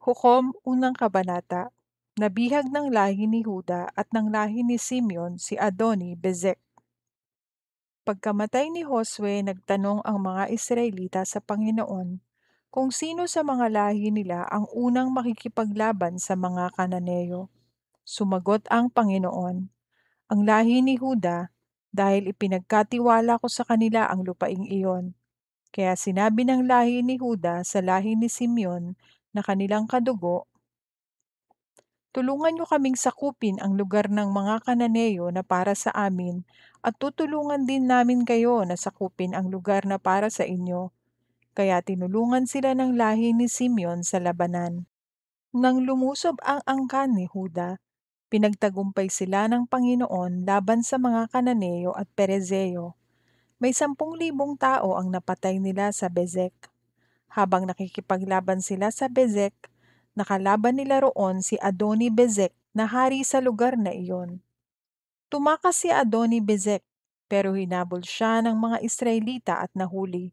Hukom, unang kabanata. Nabihag ng lahi ni Huda at ng lahi ni Simeon si Adoni-Bezek. Pagkamatay ni Josue, nagtanong ang mga Israelita sa Panginoon kung sino sa mga lahi nila ang unang makikipaglaban sa mga Kananeo. Sumagot ang Panginoon, ang lahi ni Huda, dahil ipinagkatiwala ko sa kanila ang lupaing iyon. Kaya sinabi ng lahi ni Huda sa lahi ni Simeon na kanilang kadugo, tulungan niyo kaming sakupin ang lugar ng mga Kananeo na para sa amin at tutulungan din namin kayo na sakupin ang lugar na para sa inyo. Kaya tinulungan sila ng lahi ni Simeon sa labanan. Nang lumusob ang angkan ni Huda, pinagtagumpay sila ng Panginoon laban sa mga Kananeo at Perezeo. May 10,000 tao ang napatay nila sa Bezek. Habang nakikipaglaban sila sa Bezek, nakalaban nila roon si Adoni-Bezek na hari sa lugar na iyon. Tumakas si Adoni-Bezek, pero hinabol siya ng mga Israelita at nahuli.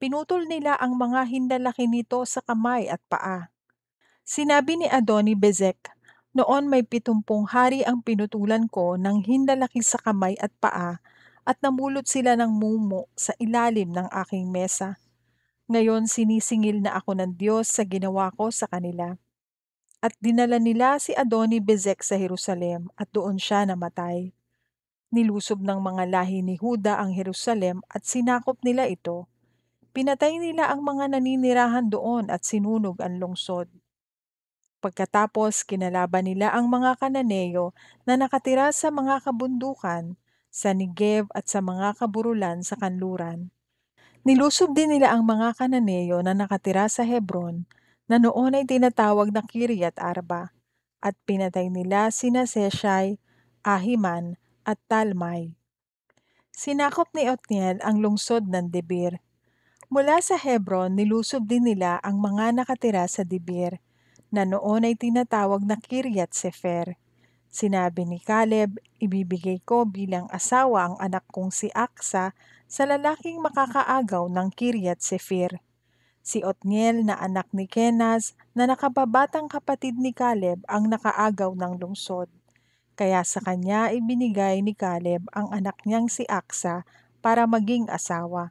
Pinutol nila ang mga hindalaki nito sa kamay at paa. Sinabi ni Adoni-Bezek, noon may 70 hari ang pinutulan ko ng hindalaki sa kamay at paa at namulot sila ng mumo sa ilalim ng aking mesa. Ngayon sinisingil na ako ng Diyos sa ginawa ko sa kanila. At dinala nila si Adoni-Bezek sa Jerusalem at doon siya namatay. Nilusob ng mga lahi ni Huda ang Jerusalem at sinakop nila ito. Pinatay nila ang mga naninirahan doon at sinunog ang lungsod. Pagkatapos kinalaban nila ang mga Kananeo na nakatira sa mga kabundukan, sa Negev at sa mga kaburulan sa kanluran. Nilusob din nila ang mga Kananeo na nakatira sa Hebron, na noon ay tinatawag na Kiryat Arba, at pinatay nila sina Seshai, Ahiman, at Talmai. Sinakop ni Otniel ang lungsod ng Debir. Mula sa Hebron, nilusob din nila ang mga nakatira sa Debir, na noon ay tinatawag na Kiryat Sefer. Sinabi ni Caleb, ibibigay ko bilang asawa ang anak kong si Aksa sa lalaking makakaagaw ng Kiryat Sefer. Si Otniel na anak ni Kenaz na nakababatang kapatid ni Caleb ang nakaagaw ng lungsod. Kaya sa kanya ibinigay ni Caleb ang anak niyang si Aksa para maging asawa.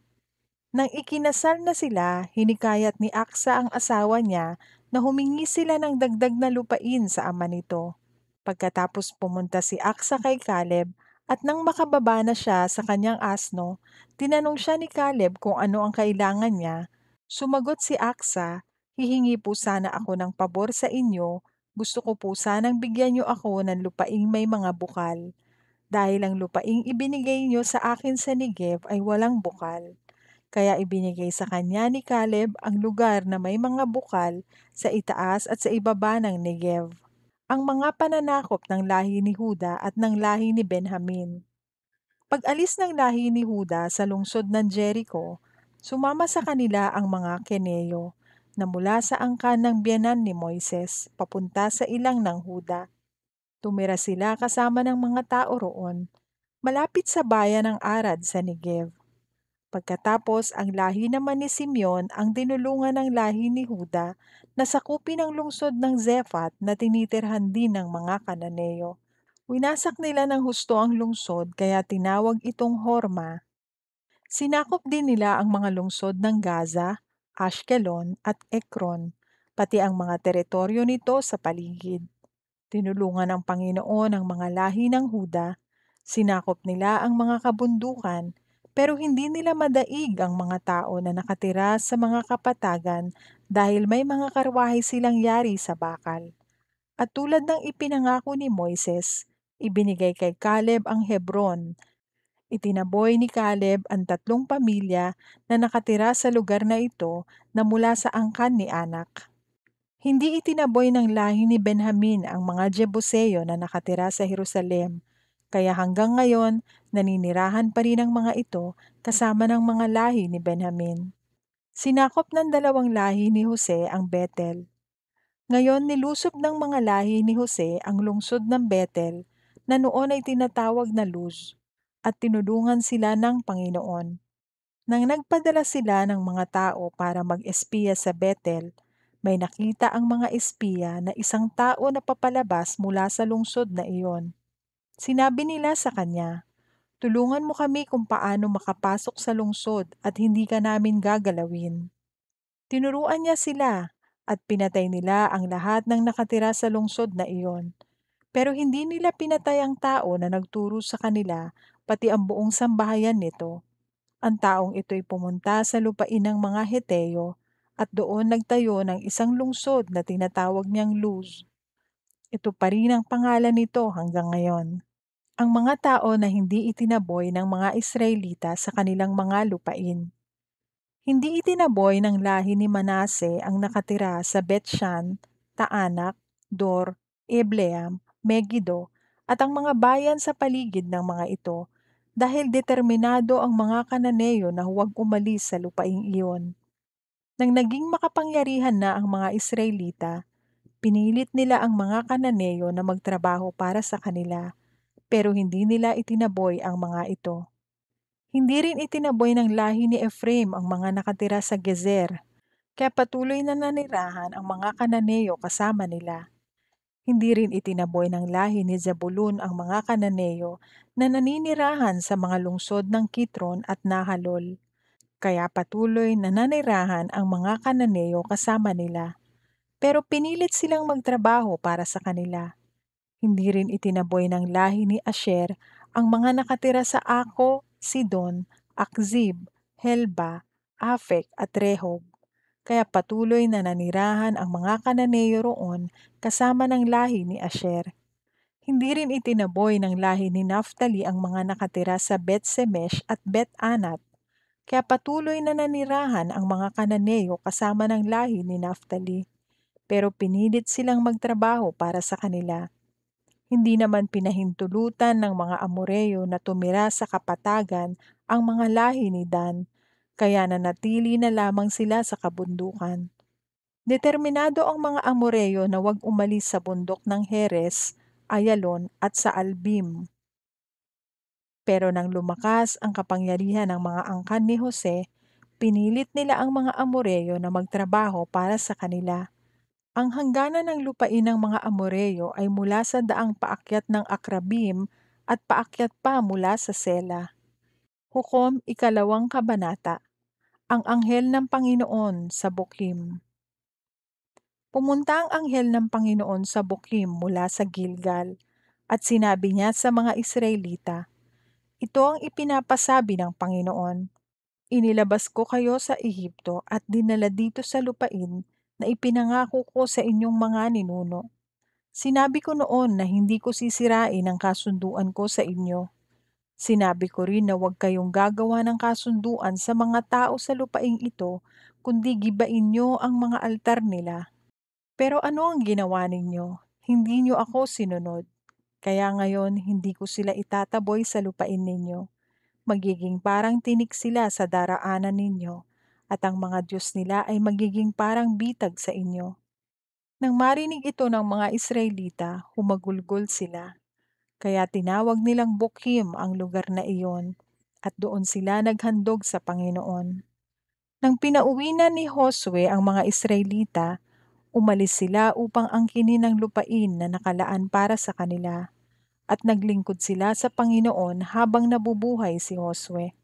Nang ikinasal na sila, hinikayat ni Aksa ang asawa niya na humingi sila ng dagdag na lupain sa ama nito. Pagkatapos pumunta si Aksa kay Caleb at nang makababa na siya sa kanyang asno, tinanong siya ni Caleb kung ano ang kailangan niya. Sumagot si Aksa, hihingi po sana ako ng pabor sa inyo, gusto ko po sanang bigyan niyo ako ng lupaing may mga bukal. Dahil ang lupaing ibinigay niyo sa akin sa Negev ay walang bukal. Kaya ibinigay sa kanya ni Caleb ang lugar na may mga bukal sa itaas at sa ibaba ng Negev. Ang mga pananakop ng lahi ni Huda at ng lahi ni Benjamin. Pag-alis ng lahi ni Huda sa lungsod ng Jericho, sumama sa kanila ang mga Keneo na mula sa angkan ng biyanan ni Moises papunta sa ilang ng Huda. Tumira sila kasama ng mga tao roon, malapit sa bayan ng Arad sa Negev. Pagkatapos ang lahi naman ni Simeon ang dinulungan ng lahi ni Huda na sakupin ang lungsod ng Zephat na tinitirhan din ng mga Kananeo. Winasak nila ng husto ang lungsod kaya tinawag itong Horma. Sinakop din nila ang mga lungsod ng Gaza, Ashkelon at Ekron, pati ang mga teritoryo nito sa paligid. Tinulungan ng Panginoon ang mga lahi ng Huda, sinakop nila ang mga kabundukan, pero hindi nila madaig ang mga tao na nakatira sa mga kapatagan dahil may mga karwahe silang yari sa bakal. At tulad ng ipinangako ni Moises, ibinigay kay Caleb ang Hebron. Itinaboy ni Caleb ang 3 pamilya na nakatira sa lugar na ito na mula sa angkan ni Anak. Hindi itinaboy ng lahi ni Benjamin ang mga Jebuseo na nakatira sa Jerusalem, kaya hanggang ngayon naninirahan pa rin ang mga ito kasama ng mga lahi ni Benjamin. Sinakop ng 2 lahi ni Jose ang Betel. Ngayon nilusob ng mga lahi ni Jose ang lungsod ng Betel na noon ay tinatawag na Luz, at tinulungan sila ng Panginoon. Nang nagpadala sila ng mga tao para mag-espiya sa Betel, May nakita ang mga espiya na isang tao na papalabas mula sa lungsod na iyon. Sinabi nila sa kanya, "Tulungan mo kami kung paano makapasok sa lungsod at hindi ka namin gagalawin." Tinuruan niya sila at pinatay nila ang lahat ng nakatira sa lungsod na iyon. Pero hindi nila pinatay ang tao na nagturo sa kanila, pati ang buong sambahayan nito. Ang taong ito'y pumunta sa lupain ng mga Heteo at doon nagtayo ng isang lungsod na tinatawag niyang Luz. Ito pa rin ang pangalan nito hanggang ngayon. Ang mga tao na hindi itinaboy ng mga Israelita sa kanilang mga lupain. Hindi itinaboy ng lahi ni Manase ang nakatira sa Bethshan, Taanak, Dor, Ebleam, Megiddo at ang mga bayan sa paligid ng mga ito dahil determinado ang mga Kananeo na huwag umalis sa lupaing iyon. Nang naging makapangyarihan na ang mga Israelita, pinilit nila ang mga Kananeo na magtrabaho para sa kanila, pero hindi nila itinaboy ang mga ito. Hindi rin itinaboy ng lahi ni Ephraim ang mga nakatira sa Gezer, kaya patuloy na nanirahan ang mga Kananeo kasama nila. Hindi rin itinaboy ng lahi ni Zebulun ang mga Kananeo na naninirahan sa mga lungsod ng Kitron at Nahalol, kaya patuloy na nanirahan ang mga Kananeo kasama nila. Pero pinilit silang magtrabaho para sa kanila. Hindi rin itinaboy ng lahi ni Asher ang mga nakatira sa Ako, Sidon, Akzib, Helba, Afek at Rehob. Kaya patuloy na nanirahan ang mga Kananeo roon kasama ng lahi ni Asher. Hindi rin itinaboy ng lahi ni Naphtali ang mga nakatira sa Bet-Semesh at Bet-Anat. Kaya patuloy na nanirahan ang mga Kananeo kasama ng lahi ni Naphtali. Pero pinilit silang magtrabaho para sa kanila. Hindi naman pinahintulutan ng mga Amoreo na tumira sa kapatagan ang mga lahi ni Dan, kaya nanatili na lamang sila sa kabundukan. Determinado ang mga Amoreo na huwag umalis sa bundok ng Heres, Ayalon at sa Albim. Pero nang lumakas ang kapangyarihan ng mga angkan ni Jose, pinilit nila ang mga Amoreo na magtrabaho para sa kanila. Ang hangganan ng lupain ng mga Amoreo ay mula sa daang paakyat ng Akrabim at paakyat pa mula sa Sela. Hukom, 2 kabanata. Ang anghel ng Panginoon sa Bokim. Pumunta ang anghel ng Panginoon sa Bokim mula sa Gilgal, at sinabi niya sa mga Israelita, "Ito ang ipinapasabi ng Panginoon. Inilabas ko kayo sa Ehipto at dinala dito sa lupain na ipinangako ko sa inyong mga ninuno. Sinabi ko noon na hindi ko sisirain ang kasunduan ko sa inyo. Sinabi ko rin na huwag kayong gagawa ng kasunduan sa mga tao sa lupaing ito, kundi gibain niyo ang mga altar nila. Pero ano ang ginawa ninyo? Hindi niyo ako sinunod. Kaya ngayon hindi ko sila itataboy sa lupain ninyo. Magiging parang tinik sila sa daraanan ninyo, at ang mga Diyos nila ay magiging parang bitag sa inyo." Nang marinig ito ng mga Israelita, humagulgol sila. Kaya tinawag nilang Bokim ang lugar na iyon, at doon sila naghandog sa Panginoon. Nang pinauwi na ni Josue ang mga Israelita, umalis sila upang angkinin ang lupain na nakalaan para sa kanila, at naglingkod sila sa Panginoon habang nabubuhay si Josue.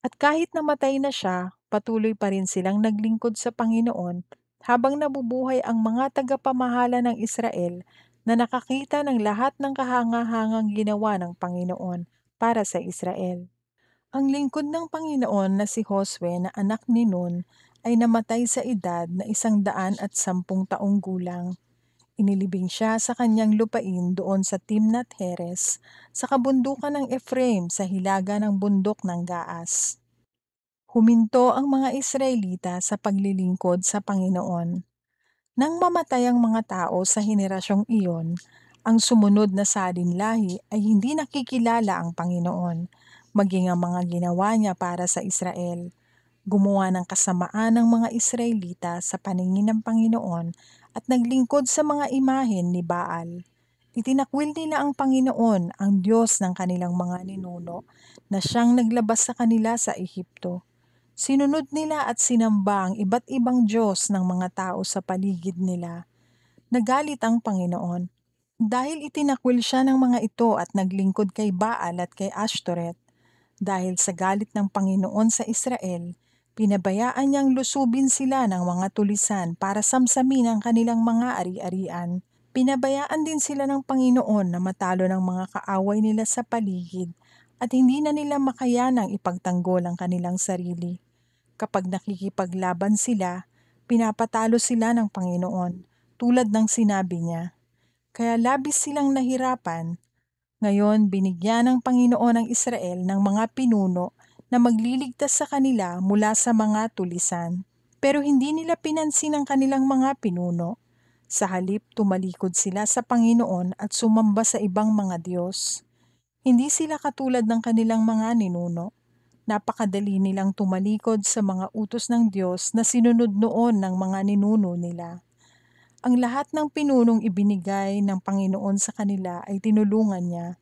At kahit namatay na siya, patuloy pa rin silang naglingkod sa Panginoon habang nabubuhay ang mga tagapamahala ng Israel na nakakita ng lahat ng kahangahangang ginawa ng Panginoon para sa Israel. Ang lingkod ng Panginoon na si Josue na anak ni Nun ay namatay sa edad na 110 gulang. Inilibing siya sa kanyang lupain doon sa Timnath Heres, sa kabundukan ng Ephraim sa hilaga ng bundok ng Gaas. Huminto ang mga Israelita sa paglilingkod sa Panginoon. Nang mamatay ang mga tao sa henerasyong iyon, ang sumunod na salinlahi ay hindi nakikilala ang Panginoon, maging ang mga ginawa niya para sa Israel. Gumawa ng kasamaan ng mga Israelita sa paningin ng Panginoon at naglingkod sa mga imahen ni Baal. Itinakwil nila ang Panginoon, ang Diyos ng kanilang mga ninuno, na siyang naglabas sa kanila sa Ehipto. Sinunod nila at sinamba ang iba't ibang diyos ng mga tao sa paligid nila. Nagalit ang Panginoon. Dahil itinakwil siya ng mga ito at naglingkod kay Baal at kay Ashtoreth, dahil sa galit ng Panginoon sa Israel, pinabayaan niyang lusubin sila ng mga tulisan para samsamin ang kanilang mga ari-arian. Pinabayaan din sila ng Panginoon na matalo ng mga kaaway nila sa paligid at hindi na nila makayanang ipagtanggol ang kanilang sarili. Kapag nakikipaglaban sila, pinapatalo sila ng Panginoon, tulad ng sinabi niya. Kaya labis silang nahirapan. Ngayon, binigyan ng Panginoon ang Israel ng mga pinuno na magliligtas sa kanila mula sa mga tulisan. Pero hindi nila pinansin ang kanilang mga pinuno. Sa halip, tumalikod sila sa Panginoon at sumamba sa ibang mga Diyos. Hindi sila katulad ng kanilang mga ninuno. Napakadali nilang tumalikod sa mga utos ng Diyos na sinunod noon ng mga ninuno nila. Ang lahat ng pinunong ibinigay ng Panginoon sa kanila ay tinulungan niya.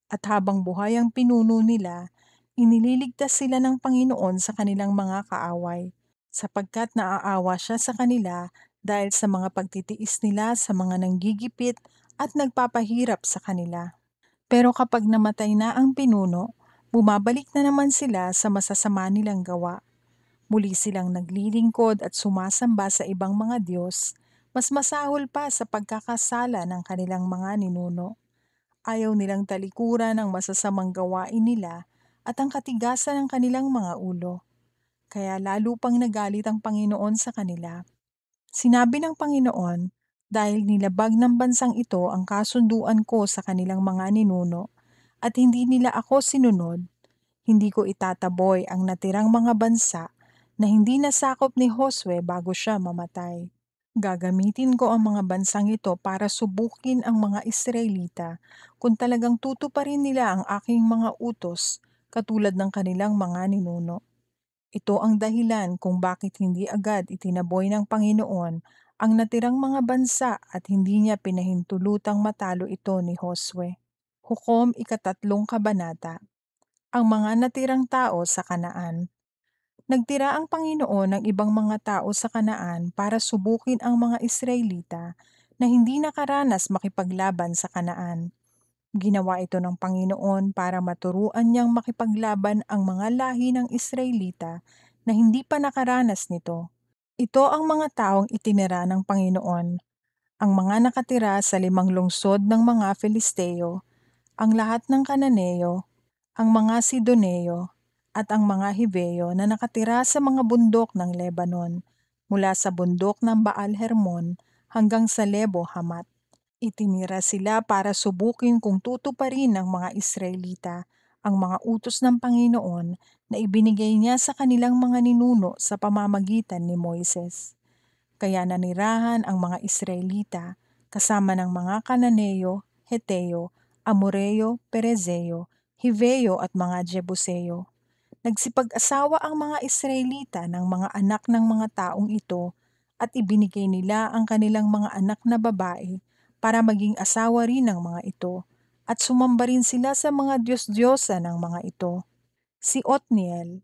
At habang buhay ang pinuno nila, inililigtas sila ng Panginoon sa kanilang mga kaaway, sapagkat naaawa siya sa kanila dahil sa mga pagtitiis nila sa mga nanggigipit at nagpapahirap sa kanila. Pero kapag namatay na ang pinuno, bumabalik na naman sila sa masasama nilang gawa. Muli silang naglilingkod at sumasamba sa ibang mga Diyos, mas masahol pa sa pagkakasala ng kanilang mga ninuno. Ayaw nilang talikuran ang masasamang gawain nila at ang katigasan ng kanilang mga ulo. Kaya lalo pang nagalit ang Panginoon sa kanila. Sinabi ng Panginoon, dahil nilabag ng bansang ito ang kasunduan ko sa kanilang mga ninuno, at hindi nila ako sinunod, hindi ko itataboy ang natirang mga bansa na hindi nasakop ni Josue bago siya mamatay. Gagamitin ko ang mga bansang ito para subukin ang mga Israelita kung talagang tutuparin nila ang aking mga utos katulad ng kanilang mga ninuno. Ito ang dahilan kung bakit hindi agad itinaboy ng Panginoon ang natirang mga bansa at hindi niya pinahintulutang matalo ito ni Josue. Hukom 3 kabanata. Ang mga natirang tao sa Kanaan. Nagtira ang Panginoon ng ibang mga tao sa Kanaan para subukin ang mga Israelita na hindi nakaranas makipaglaban sa Kanaan. Ginawa ito ng Panginoon para maturuan niyang makipaglaban ang mga lahi ng Israelita na hindi pa nakaranas nito. Ito ang mga taong itinira ng Panginoon, ang mga nakatira sa 5 lungsod ng mga Filisteo, ang lahat ng Kananeo, ang mga Sidoneo, at ang mga Hiveo na nakatira sa mga bundok ng Lebanon, mula sa bundok ng Baal Hermon hanggang sa Lebo Hamat. Itinira sila para subukin kung tutuparin ng mga Israelita ang mga utos ng Panginoon na ibinigay niya sa kanilang mga ninuno sa pamamagitan ni Moises. Kaya nanirahan ang mga Israelita kasama ng mga Kananeo, Heteo, Amoreo, Perezeo, Hiveo at mga Jebuseo. Nagsipag-asawa ang mga Israelita ng mga anak ng mga taong ito at ibinigay nila ang kanilang mga anak na babae para maging asawa rin ng mga ito at sumamba rin sila sa mga Diyos-Diyosa ng mga ito. Si Otniel,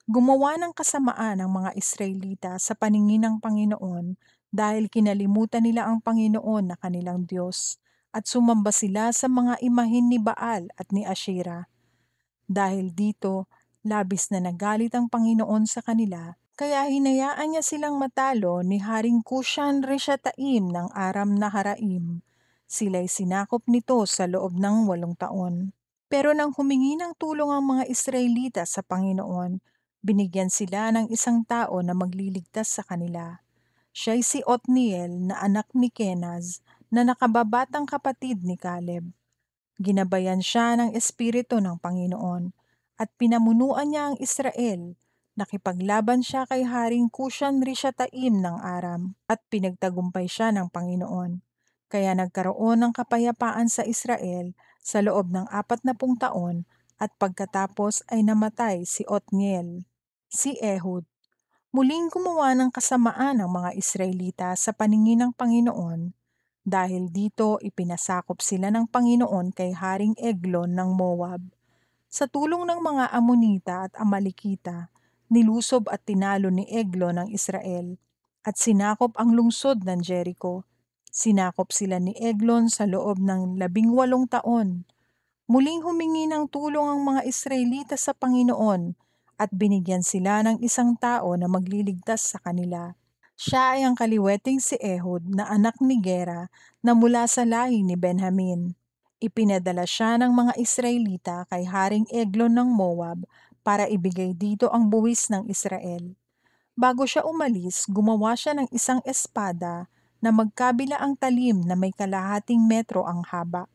gumawa ng kasamaan ang mga Israelita sa paningin ng Panginoon dahil kinalimutan nila ang Panginoon na kanilang Diyos at sumamba sila sa mga imahin ni Baal at ni Ashera. Dahil dito, labis na nagalit ang Panginoon sa kanila, kaya hinayaan niya silang matalo ni Haring Kushan Rishataim ng Aram Naharaim. Sila'y sinakop nito sa loob ng 8 taon. Pero nang humingi ng tulong ang mga Israelita sa Panginoon, binigyan sila ng isang tao na magliligtas sa kanila. Siya'y si Otniel na anak ni Kenaz na nakababatang kapatid ni Caleb. Ginabayan siya ng Espiritu ng Panginoon at pinamunuan niya ang Israel. Nakipaglaban siya kay Haring Kushan Rishataim ng Aram at pinagtagumpay siya ng Panginoon. Kaya nagkaroon ng kapayapaan sa Israel sa loob ng 40 taon at pagkatapos ay namatay si Otniel. Si Ehud, muling gumawa ng kasamaan ng mga Israelita sa paningin ng Panginoon. Dahil dito ipinasakop sila ng Panginoon kay Haring Eglon ng Moab. Sa tulong ng mga Amonita at Amalekita, Nilusob at tinalo ni Eglon ang Israel, at sinakop ang lungsod ng Jericho. Sinakop sila ni Eglon sa loob ng 18 taon. Muling humingi ng tulong ang mga Israelita sa Panginoon at binigyan sila ng isang tao na magliligtas sa kanila. Siya ay ang kaliweting si Ehud na anak ni Gera na mula sa lahi ni Benjamin. Ipinadala siya ng mga Israelita kay Haring Eglon ng Moab para ibigay dito ang buwis ng Israel. Bago siya umalis, gumawa siya ng isang espada na magkabila ang talim na may kalahating metro ang haba.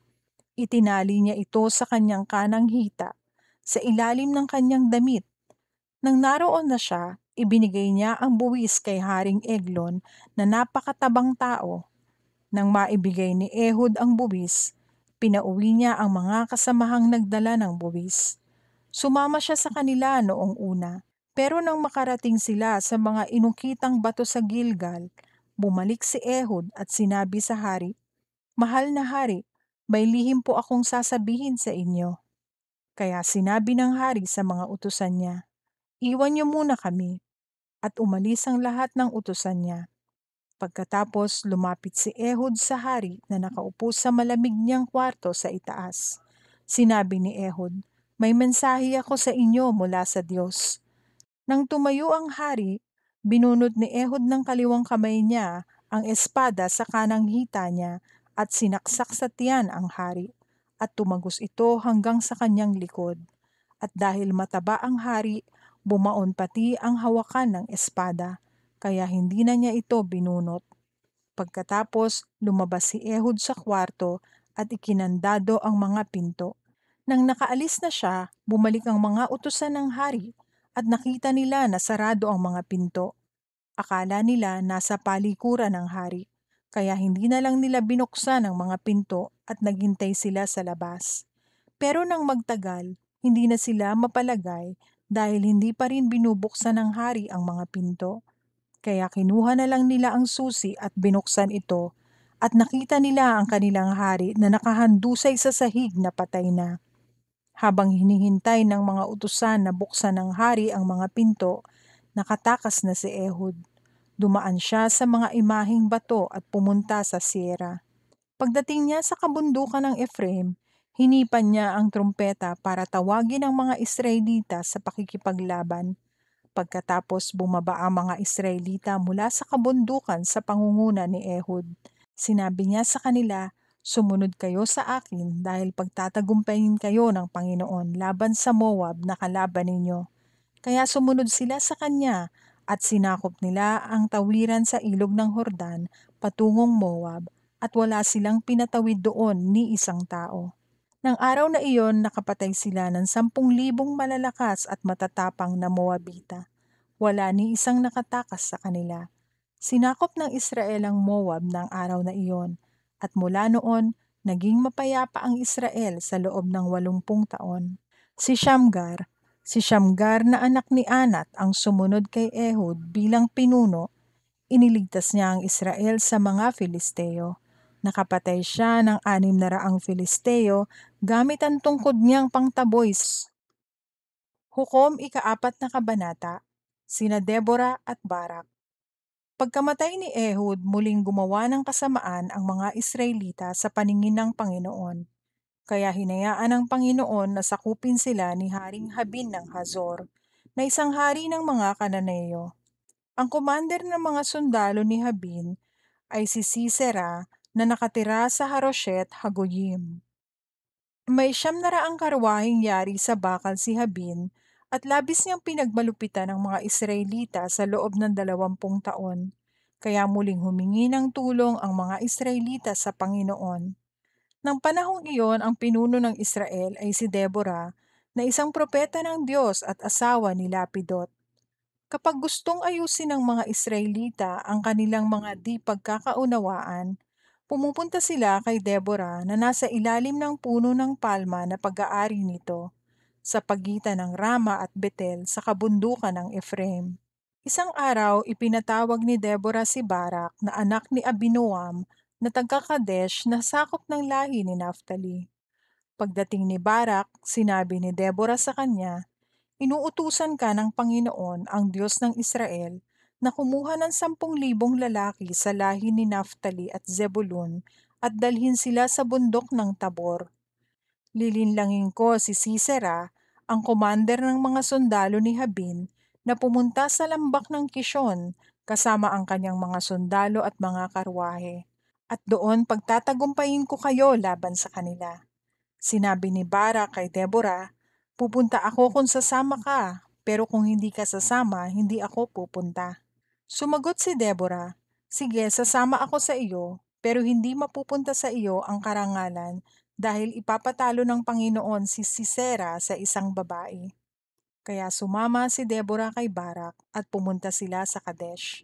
Itinali niya ito sa kanyang kanang hita, sa ilalim ng kanyang damit. Nang naroon na siya, ibinigay niya ang buwis kay Haring Eglon na napakatabang tao. Nang maibigay ni Ehud ang buwis, pinauwi niya ang mga kasamahang nagdala ng buwis. Sumama siya sa kanila noong una, pero nang makarating sila sa mga inukitang bato sa Gilgal, bumalik si Ehud at sinabi sa hari, "Mahal na hari, may lihim po akong sasabihin sa inyo." Kaya sinabi ng hari sa mga utusan niya, "Iwan niyo muna kami," at umalis ang lahat ng utusan niya. Pagkatapos lumapit si Ehud sa hari na nakaupo sa malamig niyang kwarto sa itaas. Sinabi ni Ehud, "May mensahe ako sa inyo mula sa Diyos." Nang tumayo ang hari, binunot ni Ehud ng kaliwang kamay niya ang espada sa kanang hita niya at sinaksak sa tiyan ang hari, at tumagos ito hanggang sa kanyang likod. At dahil mataba ang hari, bumaon pati ang hawakan ng espada, kaya hindi na niya ito binunot. Pagkatapos, lumabas si Ehud sa kwarto at ikinandado ang mga pinto. Nang nakaalis na siya, bumalik ang mga utusan ng hari at nakita nila na sarado ang mga pinto. Akala nila nasa palikuran ng hari, kaya hindi na lang nila binuksan ang mga pinto at naghintay sila sa labas. Pero nang magtagal, hindi na sila mapalagay dahil hindi pa rin binubuksan ng hari ang mga pinto. Kaya kinuha na lang nila ang susi at binuksan ito, at nakita nila ang kanilang hari na nakahandusay sa sahig na patay na. Habang hinihintay ng mga utusan na buksan ng hari ang mga pinto, nakatakas na si Ehud. Dumaan siya sa mga imaheng bato at pumunta sa sierra. Pagdating niya sa kabundukan ng Ephraim, hinipan niya ang trumpeta para tawagin ang mga Israelita sa pakikipaglaban. Pagkatapos bumaba ang mga Israelita mula sa kabundukan sa pangunguna ni Ehud. Sinabi niya sa kanila, "Sumunod kayo sa akin dahil pagtatagumpayin kayo ng Panginoon laban sa Moab na kalaban ninyo." Kaya sumunod sila sa kanya at sinakop nila ang tawiran sa ilog ng Hordan patungong Moab, at wala silang pinatawid doon ni isang tao. Nang araw na iyon, nakapatay sila ng 10,000 malalakas at matatapang na Moabita. Wala ni isang nakatakas sa kanila. Sinakop ng Israel ang Moab ng araw na iyon, at mula noon, naging mapayapa ang Israel sa loob ng 80 taon. Si Shamgar na anak ni Anat ang sumunod kay Ehud bilang pinuno. Iniligtas niya ang Israel sa mga Filisteo. Nakapatay siya ng 600 Filisteo gamit ang tungkod niyang pangtaboy. Hukom ika-4 na kabanata, sina Deborah at Barak. Pagkamatay ni Ehud, muling gumawa ng kasamaan ang mga Israelita sa paningin ng Panginoon. Kaya hinayaan ng Panginoon na sakupin sila ni Haring Habin ng Hazor, na isang hari ng mga Kananeo. Ang commander ng mga sundalo ni Habin ay si Sisera na nakatira sa Haroshet Hagoyim. May 700 karwaheng yari sa bakal si Habin, at labis niyang pinagmalupitan ng mga Israelita sa loob ng 20 taon. Kaya muling humingi ng tulong ang mga Israelita sa Panginoon. Nang panahong iyon, ang pinuno ng Israel ay si Deborah, na isang propeta ng Diyos at asawa ni Lapidot. Kapag gustong ayusin ng mga Israelita ang kanilang mga di pagkakaunawaan, pumupunta sila kay Deborah na nasa ilalim ng puno ng palma na pag-aari nito, sa pagitan ng Rama at Betel sa kabundukan ng Ephraim. Isang araw, ipinatawag ni Deborah si Barak na anak ni Abinoam na taga-Kadesh na sakop ng lahi ni Naphtali. Pagdating ni Barak, sinabi ni Deborah sa kanya, Inuutusan ka ng Panginoon, ang Diyos ng Israel, na kumuha ng 10,000 lalaki sa lahi ni Naphtali at Zebulun at dalhin sila sa bundok ng Tabor. Lilinlangin ko si Sisera, ang commander ng mga sundalo ni Habin, na pumunta sa lambak ng Kishon kasama ang kanyang mga sundalo at mga karwahe. At doon pagtatagumpayin ko kayo laban sa kanila. Sinabi ni Barak kay Deborah, "Pupunta ako kung sasama ka, pero kung hindi ka sasama, hindi ako pupunta." Sumagot si Deborah, "Sige, sasama ako sa iyo, pero hindi mapupunta sa iyo ang karangalan dahil ipapatalo ng Panginoon si Sisera sa isang babae." Kaya sumama si Deborah kay Barak at pumunta sila sa Kadesh.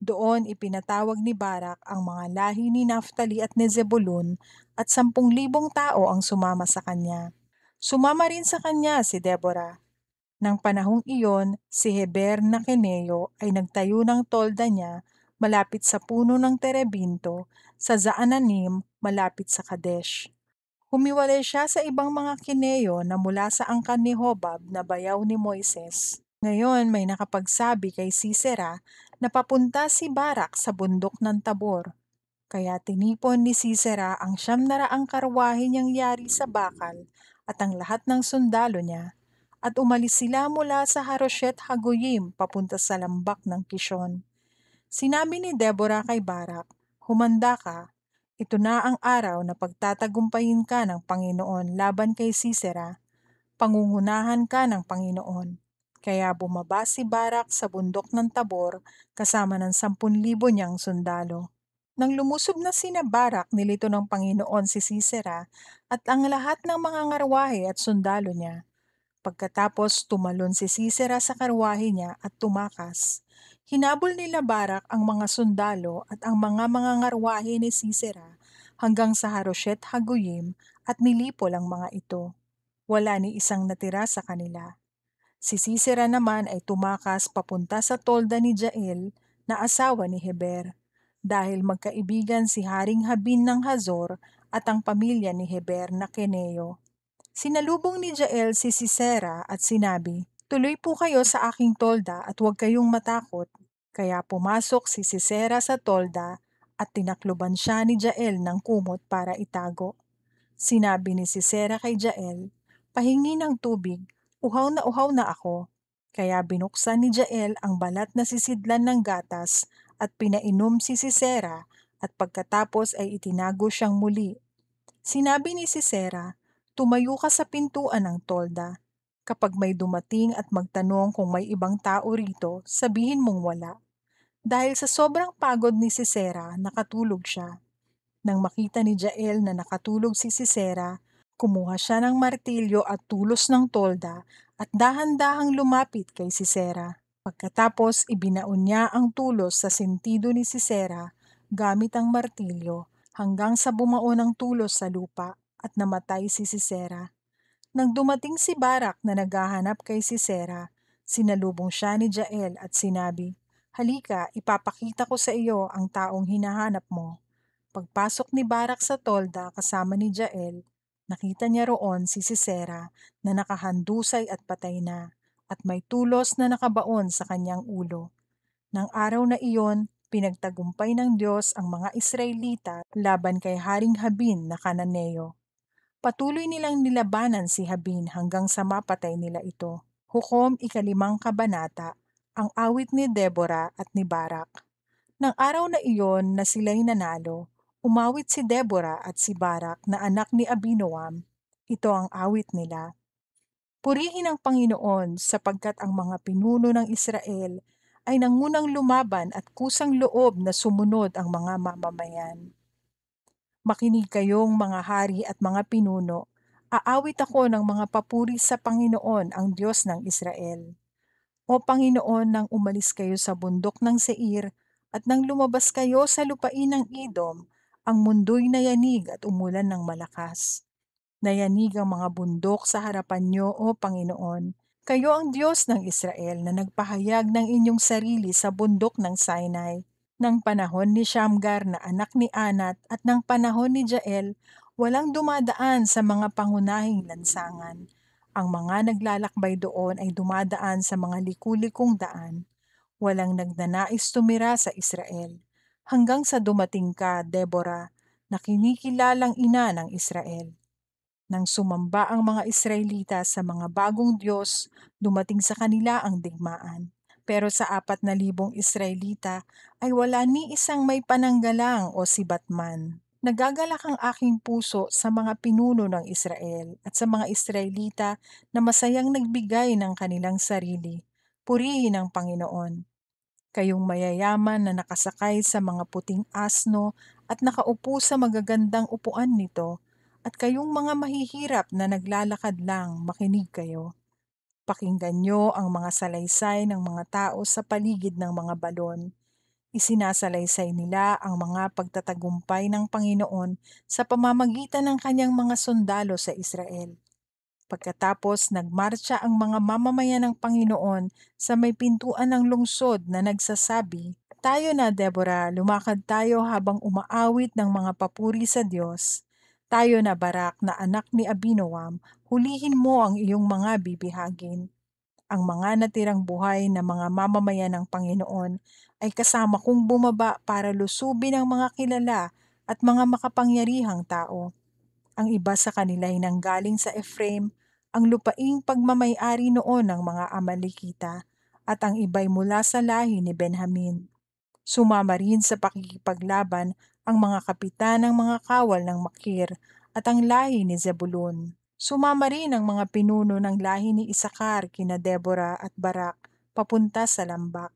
Doon ipinatawag ni Barak ang mga lahi ni Naphtali at ni Zebulun at 10,000 tao ang sumama sa kanya. Sumama rin sa kanya si Deborah. Nang panahong iyon, si Heber na Keneo ay nagtayo ng tolda niya malapit sa puno ng terebinto sa Zaananim malapit sa Kadesh. Humiwalay siya sa ibang mga Kineo na mula sa angkan ni Hobab na bayaw ni Moises. Ngayon may nakapagsabi kay Sisera na papunta si Barak sa bundok ng Tabor. Kaya tinipon ni Sisera ang 900 karwahe niyang yari sa bakal at ang lahat ng sundalo niya, at umalis sila mula sa Haroshet Hagoyim papunta sa lambak ng Kishon. Sinabi ni Deborah kay Barak, "Humanda ka. Ito na ang araw na pagtatagumpayin ka ng Panginoon laban kay Sisera. Pangungunahan ka ng Panginoon." Kaya bumaba si Barak sa bundok ng Tabor kasama ng 10,000 niyang sundalo. Nang lumusob na sina Barak, nilito ng Panginoon si Sisera at ang lahat ng mga ngarwahe at sundalo niya. Pagkatapos tumalon si Sisera sa karwahe niya at tumakas. Hinabol nila Barak ang mga sundalo at ang mga ngarwahe ni Sisera hanggang sa Haroshet Hagoyim at nilipol ang mga ito. Wala ni isang natira sa kanila. Si Sisera naman ay tumakas papunta sa tolda ni Jael na asawa ni Heber, dahil magkaibigan si Haring Habin ng Hazor at ang pamilya ni Heber na Keneo. Sinalubong ni Jael si Sisera at sinabi, "Tuloy po kayo sa aking tolda at huwag kayong matakot." Kaya pumasok si Sisera sa tolda at tinakluban siya ni Jael ng kumot para itago. Sinabi ni Sisera kay Jael, "Pahingi ng tubig, uhaw na ako." Kaya binuksan ni Jael ang balat na sisidlan ng gatas at pinainom si Sisera, at pagkatapos ay itinago siyang muli. Sinabi ni Sisera, "Tumayo ka sa pintuan ng tolda. Kapag may dumating at magtanong kung may ibang tao rito, sabihin mong wala." Dahil sa sobrang pagod ni Sisera, nakatulog siya. Nang makita ni Jael na nakatulog si Sisera, kumuha siya ng martilyo at tulos ng tolda at dahan-dahang lumapit kay Sisera. Pagkatapos ibinaon niya ang tulos sa sentido ni Sisera gamit ang martilyo hanggang sa bumao ng tulos sa lupa at namatay si Sisera. Nang dumating si Barak na naghahanap kay Sisera, sinalubong siya ni Jael at sinabi, "Halika, ipapakita ko sa iyo ang taong hinahanap mo." Pagpasok ni Barak sa tolda kasama ni Jael, nakita niya roon si Sisera na nakahandusay at patay na, at may tulos na nakabaon sa kanyang ulo. Nang araw na iyon, pinagtagumpay ng Diyos ang mga Israelita laban kay Haring Habin na Kananeo. Patuloy nilang nilabanan si Habin hanggang sa mapatay nila ito. Hukom 5 kabanata, ang awit ni Deborah at ni Barak. Nang araw na iyon na sila'y nanalo, umawit si Deborah at si Barak na anak ni Abinoam. Ito ang awit nila. Purihin ang Panginoon sapagkat ang mga pinuno ng Israel ay nangunang lumaban at kusang loob na sumunod ang mga mamamayan. Makinig kayong mga hari at mga pinuno. Aawit ako ng mga papuri sa Panginoon, ang Diyos ng Israel. O Panginoon, nang umalis kayo sa bundok ng Seir at nang lumabas kayo sa lupain ng Edom, ang mundo'y nayanig at umulan ng malakas. Nayanig ang mga bundok sa harapan niyo, O Panginoon. Kayo ang Diyos ng Israel na nagpahayag ng inyong sarili sa bundok ng Sinai. Nang panahon ni Shamgar na anak ni Anat at ng panahon ni Jael, walang dumadaan sa mga pangunahing lansangan. Ang mga naglalakbay doon ay dumadaan sa mga liku-likong daan. Walang nagnanais tumira sa Israel. Hanggang sa dumating ka, Deborah, na kinikilalang ina ng Israel. Nang sumamba ang mga Israelita sa mga bagong Diyos, dumating sa kanila ang digmaan. Pero sa 4,000 Israelita ay wala ni isang may pananggalang o sibat man. Nagagalak ang aking puso sa mga pinuno ng Israel at sa mga Israelita na masayang nagbigay ng kanilang sarili. Purihin ang Panginoon. Kayong mayayaman na nakasakay sa mga puting asno at nakaupo sa magagandang upuan nito, at kayong mga mahihirap na naglalakad lang, makinig kayo. Pakinggan nyo ang mga salaysay ng mga tao sa paligid ng mga balon. Isinasalaysay nila ang mga pagtatagumpay ng Panginoon sa pamamagitan ng kanyang mga sundalo sa Israel. Pagkatapos nagmarcha ang mga mamamayan ng Panginoon sa may pintuan ng lungsod na nagsasabi, "Tayo na, Deborah, lumakad tayo habang umaawit ng mga papuri sa Diyos. Tayo na, Barak, na anak ni Abinoam, hulihin mo ang iyong mga bibihagin." Ang mga natirang buhay na mga mamamayan ng Panginoon ay kasama kong bumaba para lusubin ang mga kilala at mga makapangyarihang tao. Ang iba sa kanila ay nanggaling sa Ephraim, ang lupaing pagmamay-ari noon ng mga Amalekita, at ang iba'y mula sa lahi ni Benjamin. Sumama rin sa pakikipaglaban ang mga kapitan ng mga kawal ng Makir at ang lahi ni Zebulun. Sumama rin ang mga pinuno ng lahi ni Isakar kina Deborah at Barak papunta sa Lambak.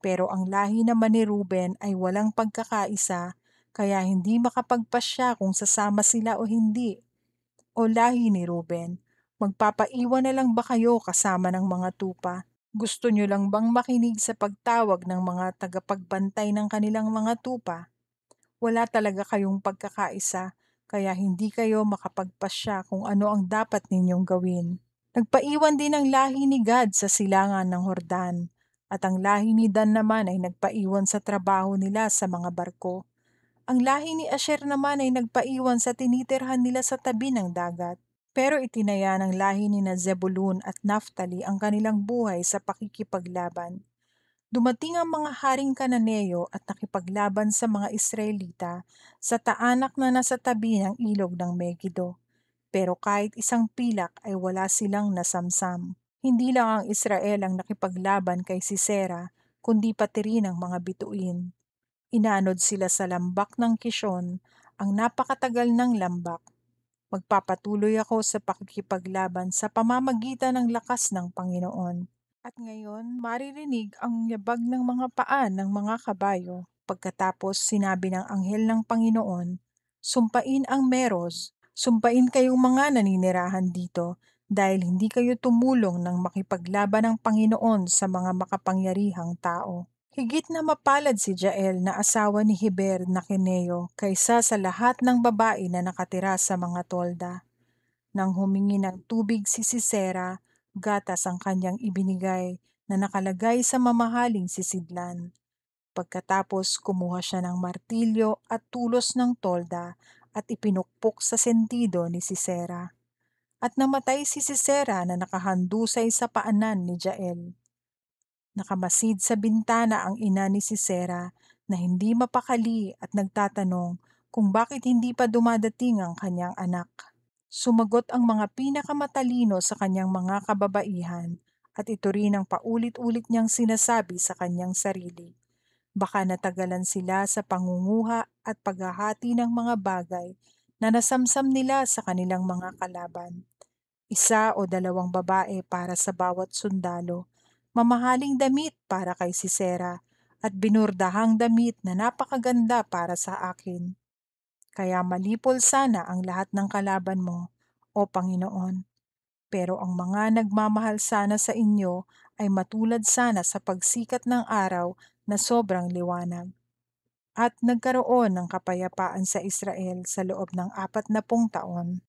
Pero ang lahi naman ni Ruben ay walang pagkakaisa, kaya hindi makapagpasya kung sasama sila o hindi. O lahi ni Ruben, magpapaiwan na lang ba kayo kasama ng mga tupa? Gusto nyo lang bang makinig sa pagtawag ng mga tagapagbantay ng kanilang mga tupa? Wala talaga kayong pagkakaisa, kaya hindi kayo makapagpasya kung ano ang dapat ninyong gawin. Nagpaiwan din ang lahi ni Gad sa silangan ng Hordan, at ang lahi ni Dan naman ay nagpaiwan sa trabaho nila sa mga barko. Ang lahi ni Asher naman ay nagpaiwan sa tinitirhan nila sa tabi ng dagat. Pero itinaya ng lahi ni na Zebulun at Naphtali ang kanilang buhay sa pakikipaglaban. Dumating ang mga haring Kananeo at nakipaglaban sa mga Israelita sa taanak na nasa tabi ng ilog ng Megiddo. Pero kahit isang pilak ay wala silang nasamsam. Hindi lang ang Israel ang nakipaglaban kay Sisera, kundi pati rin ang mga bituin. Inanod sila sa lambak ng Kishon, ang napakatagal ng lambak. Magpapatuloy ako sa pakikipaglaban sa pamamagitan ng lakas ng Panginoon. At ngayon, maririnig ang yabag ng mga paa ng mga kabayo. Pagkatapos sinabi ng anghel ng Panginoon, "Sumpain ang Meros, sumpain kayong mga naninirahan dito, dahil hindi kayo tumulong ng makipaglaban ng Panginoon sa mga makapangyarihang tao." Higit na mapalad si Jael na asawa ni Heber na Keneo kaysa sa lahat ng babae na nakatira sa mga tolda. Nang humingi ng tubig si Sisera, gatas ang kanyang ibinigay na nakalagay sa mamahaling sisidlan. Pagkatapos kumuha siya ng martilyo at tulos ng tolda at ipinukpok sa sentido ni Sisera. At namatay si Sisera na nakahandusay sa paanan ni Jael. Nakamasid sa bintana ang ina ni Sisera na hindi mapakali at nagtatanong kung bakit hindi pa dumadating ang kanyang anak. Sumagot ang mga pinakamatalino sa kanyang mga kababaihan, at ito rin ang paulit-ulit niyang sinasabi sa kanyang sarili. Baka natagalan sila sa pangunguha at paghahati ng mga bagay na nasamsam nila sa kanilang mga kalaban. 1 o 2 babae para sa bawat sundalo, mamahaling damit para kay Sisera, at binurdahang damit na napakaganda para sa akin. Kaya malipol sana ang lahat ng kalaban mo, O Panginoon. Pero ang mga nagmamahal sana sa inyo ay matulad sana sa pagsikat ng araw na sobrang liwanag. At nagkaroon ng kapayapaan sa Israel sa loob ng 40 taon.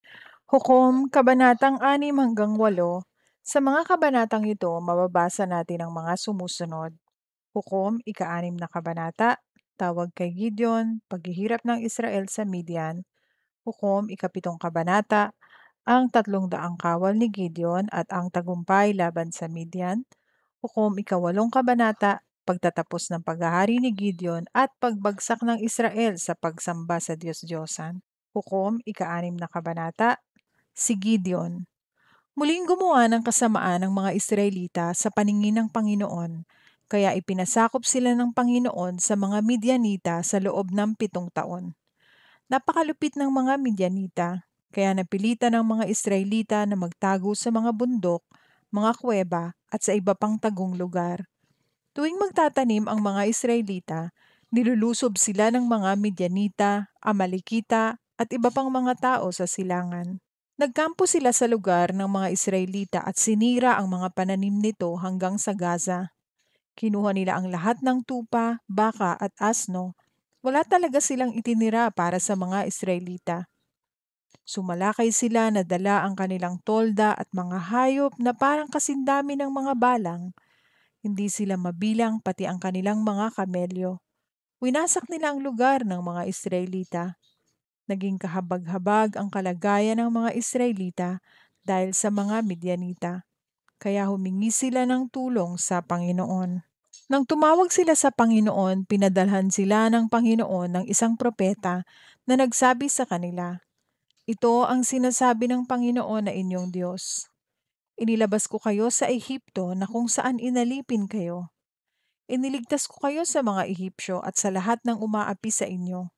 Hukom, Kabanatang 6 hanggang 8. Sa mga kabanatang ito, mababasa natin ang mga sumusunod. Hukom, ika-6 na kabanata, tawag kay Gideon, paghihirap ng Israel sa Midian. Hukom, ika-7 kabanata, ang 300 kawal ni Gideon at ang tagumpay laban sa Midian, Hukom ika-8 kabanata, pagtatapos ng paghahari ni Gideon at pagbagsak ng Israel sa pagsamba sa Diyos-Diyosan. Hukom ika-6 na kabanata, si Gideon. Muling gumawa ng kasamaan ng mga Israelita sa paningin ng Panginoon, kaya ipinasakop sila ng Panginoon sa mga Midianita sa loob ng 7 taon. Napakalupit ng mga Midianita, kaya napilitan ng mga Israelita na magtago sa mga bundok, mga kuweba at sa iba pang tagong lugar. Tuwing magtatanim ang mga Israelita, nilulusob sila ng mga Midianita, Amalekita at iba pang mga tao sa silangan. Nagkampo sila sa lugar ng mga Israelita at sinira ang mga pananim nito hanggang sa Gaza. Kinuha nila ang lahat ng tupa, baka at asno. Wala talaga silang itinira para sa mga Israelita. Sumalakay sila na dala ang kanilang tolda at mga hayop na parang kasindami ng mga balang. Hindi sila mabilang pati ang kanilang mga kamelyo. Winasak nila ang lugar ng mga Israelita. Naging kahabag-habag ang kalagayan ng mga Israelita dahil sa mga Midianita. Kaya humingi sila ng tulong sa Panginoon. Nang tumawag sila sa Panginoon, pinadalhan sila ng Panginoon ng isang propeta na nagsabi sa kanila, "Ito ang sinasabi ng Panginoon na inyong Diyos. Inilabas ko kayo sa Ehipto na kung saan inalipin kayo. Iniligtas ko kayo sa mga Ehipsyo at sa lahat ng umaapi sa inyo.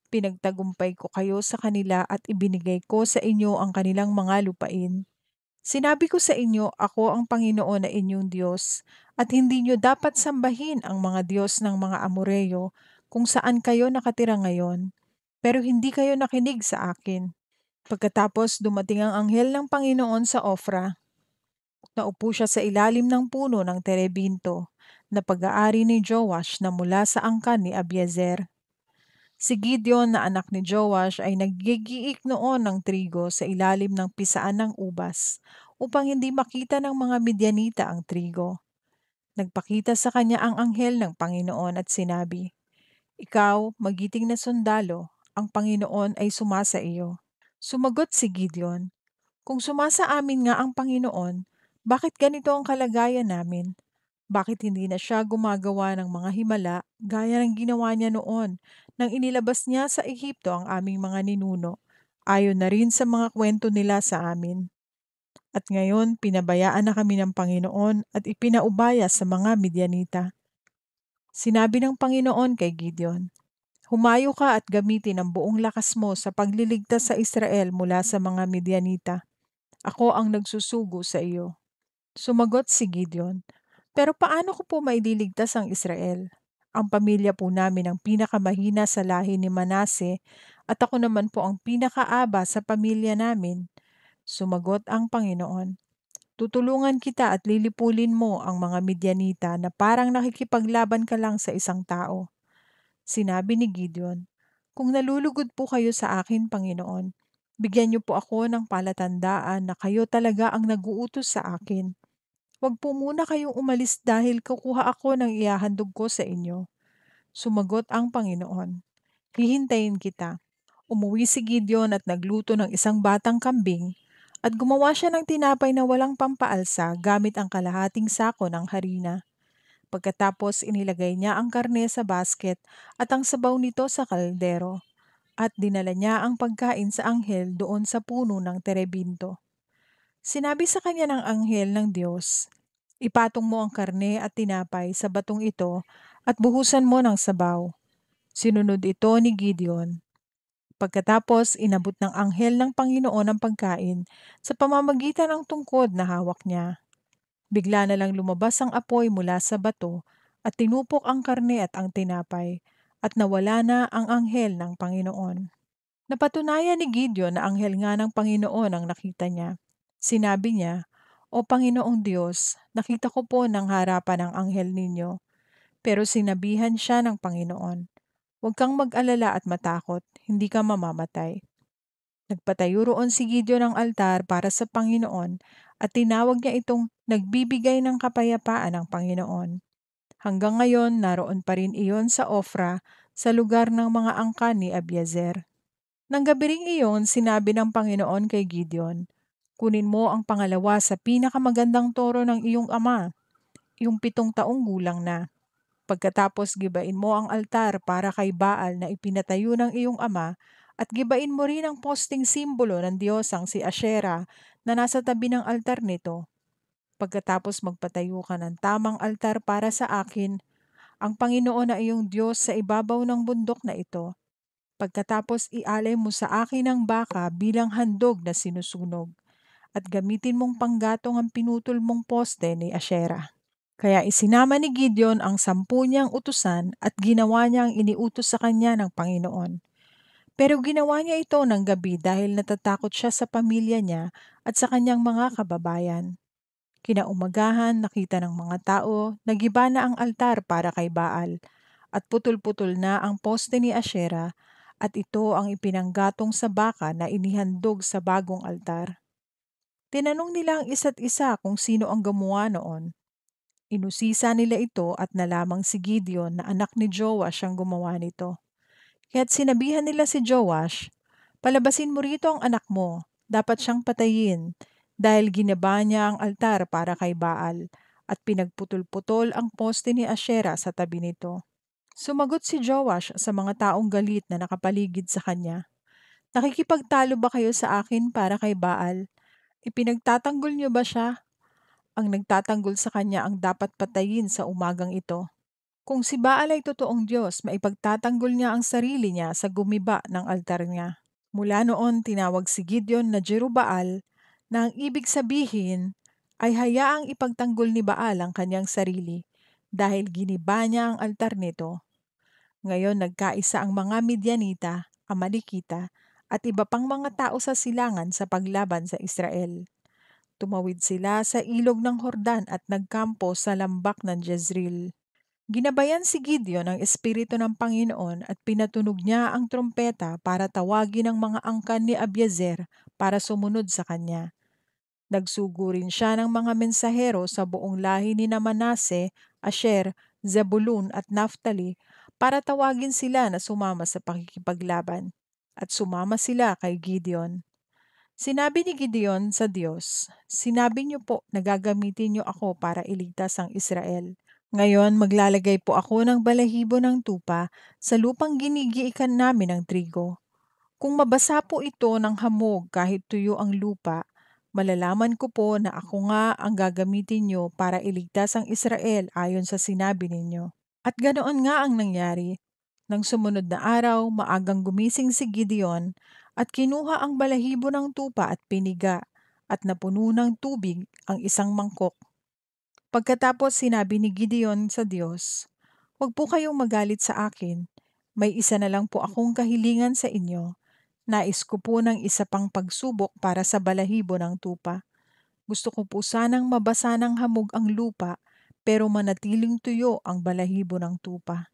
Pinagtagumpay ko kayo sa kanila at ibinigay ko sa inyo ang kanilang mga lupain. Sinabi ko sa inyo, ako ang Panginoon na inyong Diyos, at hindi nyo dapat sambahin ang mga Diyos ng mga Amoreyo kung saan kayo nakatira ngayon. Pero hindi kayo nakinig sa akin." Pagkatapos dumating ang anghel ng Panginoon sa Ofra. Naupo siya sa ilalim ng puno ng terebinto na pag-aari ni Joash na mula sa angkan ni Abiezer. Si Gideon na anak ni Joash ay naggigiik noon ng trigo sa ilalim ng pisaan ng ubas upang hindi makita ng mga Midianita ang trigo. Nagpakita sa kanya ang anghel ng Panginoon at sinabi, "Ikaw, magiting na sundalo, ang Panginoon ay sumasa iyo." Sumagot si Gideon, "Kung sumasa amin nga ang Panginoon, bakit ganito ang kalagayan namin? Bakit hindi na siya gumagawa ng mga himala gaya ng ginawa niya noon nang inilabas niya sa Ehipto ang aming mga ninuno, ayon na rin sa mga kwento nila sa amin? At ngayon, pinabayaan na kami ng Panginoon at ipinaubaya sa mga Midianita." Sinabi ng Panginoon kay Gideon, "Humayo ka at gamitin ang buong lakas mo sa pagliligtas sa Israel mula sa mga Midianita. Ako ang nagsusugo sa iyo." Sumagot si Gideon, "Pero paano ko po maililigtas ang Israel? Ang pamilya po namin ang pinakamahina sa lahi ni Manase at ako naman po ang pinakaaba sa pamilya namin." Sumagot ang Panginoon, "Tutulungan kita at lilipulin mo ang mga Midianita na parang nakikipaglaban ka lang sa isang tao." Sinabi ni Gideon, "Kung nalulugod po kayo sa akin, Panginoon, bigyan niyo po ako ng palatandaan na kayo talaga ang naguutos sa akin. Huwag po muna kayong umalis dahil kukuha ako ng ihahandog ko sa inyo." Sumagot ang Panginoon, "Hihintayin kita." Umuwi si Gideon at nagluto ng isang batang kambing at gumawa siya ng tinapay na walang pampaalsa gamit ang kalahating sako ng harina. Pagkatapos inilagay niya ang karne sa basket at ang sabaw nito sa kaldero at dinala niya ang pagkain sa anghel doon sa puno ng terebinto. Sinabi sa kanya ng anghel ng Diyos, "Ipatong mo ang karne at tinapay sa batong ito at buhusan mo ng sabaw." Sinunod ito ni Gideon. Pagkatapos, inabot ng anghel ng Panginoon ang pagkain sa pamamagitan ng tungkod na hawak niya. Bigla na lang lumabas ang apoy mula sa bato at tinupok ang karne at ang tinapay, at nawala na ang anghel ng Panginoon. Napatunayan ni Gideon na anghel nga ng Panginoon ang nakita niya. Sinabi niya, "O Panginoong Diyos, nakita ko po ng harapan ang anghel ninyo." Pero sinabihan siya ng Panginoon, "Huwag kang mag-alala at matakot, hindi ka mamamatay." Nagpatayo roon si Gideon ng altar para sa Panginoon at tinawag niya itong nagbibigay ng kapayapaan ng Panginoon. Hanggang ngayon, naroon pa rin iyon sa Ofra, sa lugar ng mga angkan ni Abiezer. Nang gabi ring iyon, sinabi ng Panginoon kay Gideon, "Kunin mo ang pangalawa sa pinakamagandang toro ng iyong ama, yung 7 taong gulang na. Pagkatapos gibain mo ang altar para kay Baal na ipinatayo ng iyong ama, at gibain mo rin ang posting simbolo ng diyosang si Asherah na nasa tabi ng altar nito. Pagkatapos magpatayo ka ng tamang altar para sa akin, ang Panginoon na iyong Diyos sa ibabaw ng bundok na ito. Pagkatapos ialay mo sa akin ang baka bilang handog na sinusunog, at gamitin mong panggatong ang pinutol mong poste ni Asherah." Kaya isinama ni Gideon ang 10 niyang utusan at ginawa niya ang iniutos sa kanya ng Panginoon. Pero ginawa niya ito ng gabi dahil natatakot siya sa pamilya niya at sa kanyang mga kababayan. Kinaumagahan, nakita ng mga tao, nagiba na ang altar para kay Baal, at putol-putol na ang poste ni Asherah, at ito ang ipinanggatong sa baka na inihandog sa bagong altar. Tinanong nila ang isa't isa kung sino ang gumawa noon. Inusisa nila ito at nalamang si Gideon na anak ni Joash ang gumawa nito. Kaya't sinabihan nila si Joash, "Palabasin mo rito ang anak mo, dapat siyang patayin, dahil ginaba niya ang altar para kay Baal, at pinagputol-putol ang poste ni Asherah sa tabi nito." Sumagot si Joash sa mga taong galit na nakapaligid sa kanya, "Nakikipagtalo ba kayo sa akin para kay Baal? Ipinagtatanggol niyo ba siya? Ang nagtatanggol sa kanya ang dapat patayin sa umagang ito. Kung si Baal ay totoong Diyos, maipagtatanggol niya ang sarili niya sa gumiba ng altar niya." Mula noon tinawag si Gideon na Jerubbaal, na ang ibig sabihin ay hayaang ipagtanggol ni Baal ang kanyang sarili, dahil giniba niya ang altar nito. Ngayon nagkaisa ang mga Midianita, Amalekita, at iba pang mga tao sa silangan sa paglaban sa Israel. Tumawid sila sa ilog ng Hordan at nagkampo sa lambak ng Jezreel. Ginabayan si Gideon ng Espiritu ng Panginoon at pinatunog niya ang trompeta para tawagin ang mga angkan ni Abiezer para sumunod sa kanya. Nagsugo rin siya ng mga mensahero sa buong lahi ni Manase, Asher, Zebulun at Naphtali para tawagin sila na sumama sa pakikipaglaban. At sumama sila kay Gideon. Sinabi ni Gideon sa Diyos, "Sinabi niyo po na gagamitin niyo ako para iligtas ang Israel. Ngayon maglalagay po ako ng balahibo ng tupa sa lupang ginigiikan namin ng trigo. Kung mabasa po ito ng hamog kahit tuyo ang lupa, malalaman ko po na ako nga ang gagamitin niyo para iligtas ang Israel ayon sa sinabi ninyo." At ganoon nga ang nangyari. Nang sumunod na araw, maagang gumising si Gideon at kinuha ang balahibo ng tupa at piniga, at napuno ng tubig ang isang mangkok. Pagkatapos sinabi ni Gideon sa Diyos, "Huwag po kayong magalit sa akin. May isa na lang po akong kahilingan sa inyo. Nais ko po ng isa pang pagsubok para sa balahibo ng tupa. Gusto ko po sanang mabasa ng hamog ang lupa, pero manatiling tuyo ang balahibo ng tupa."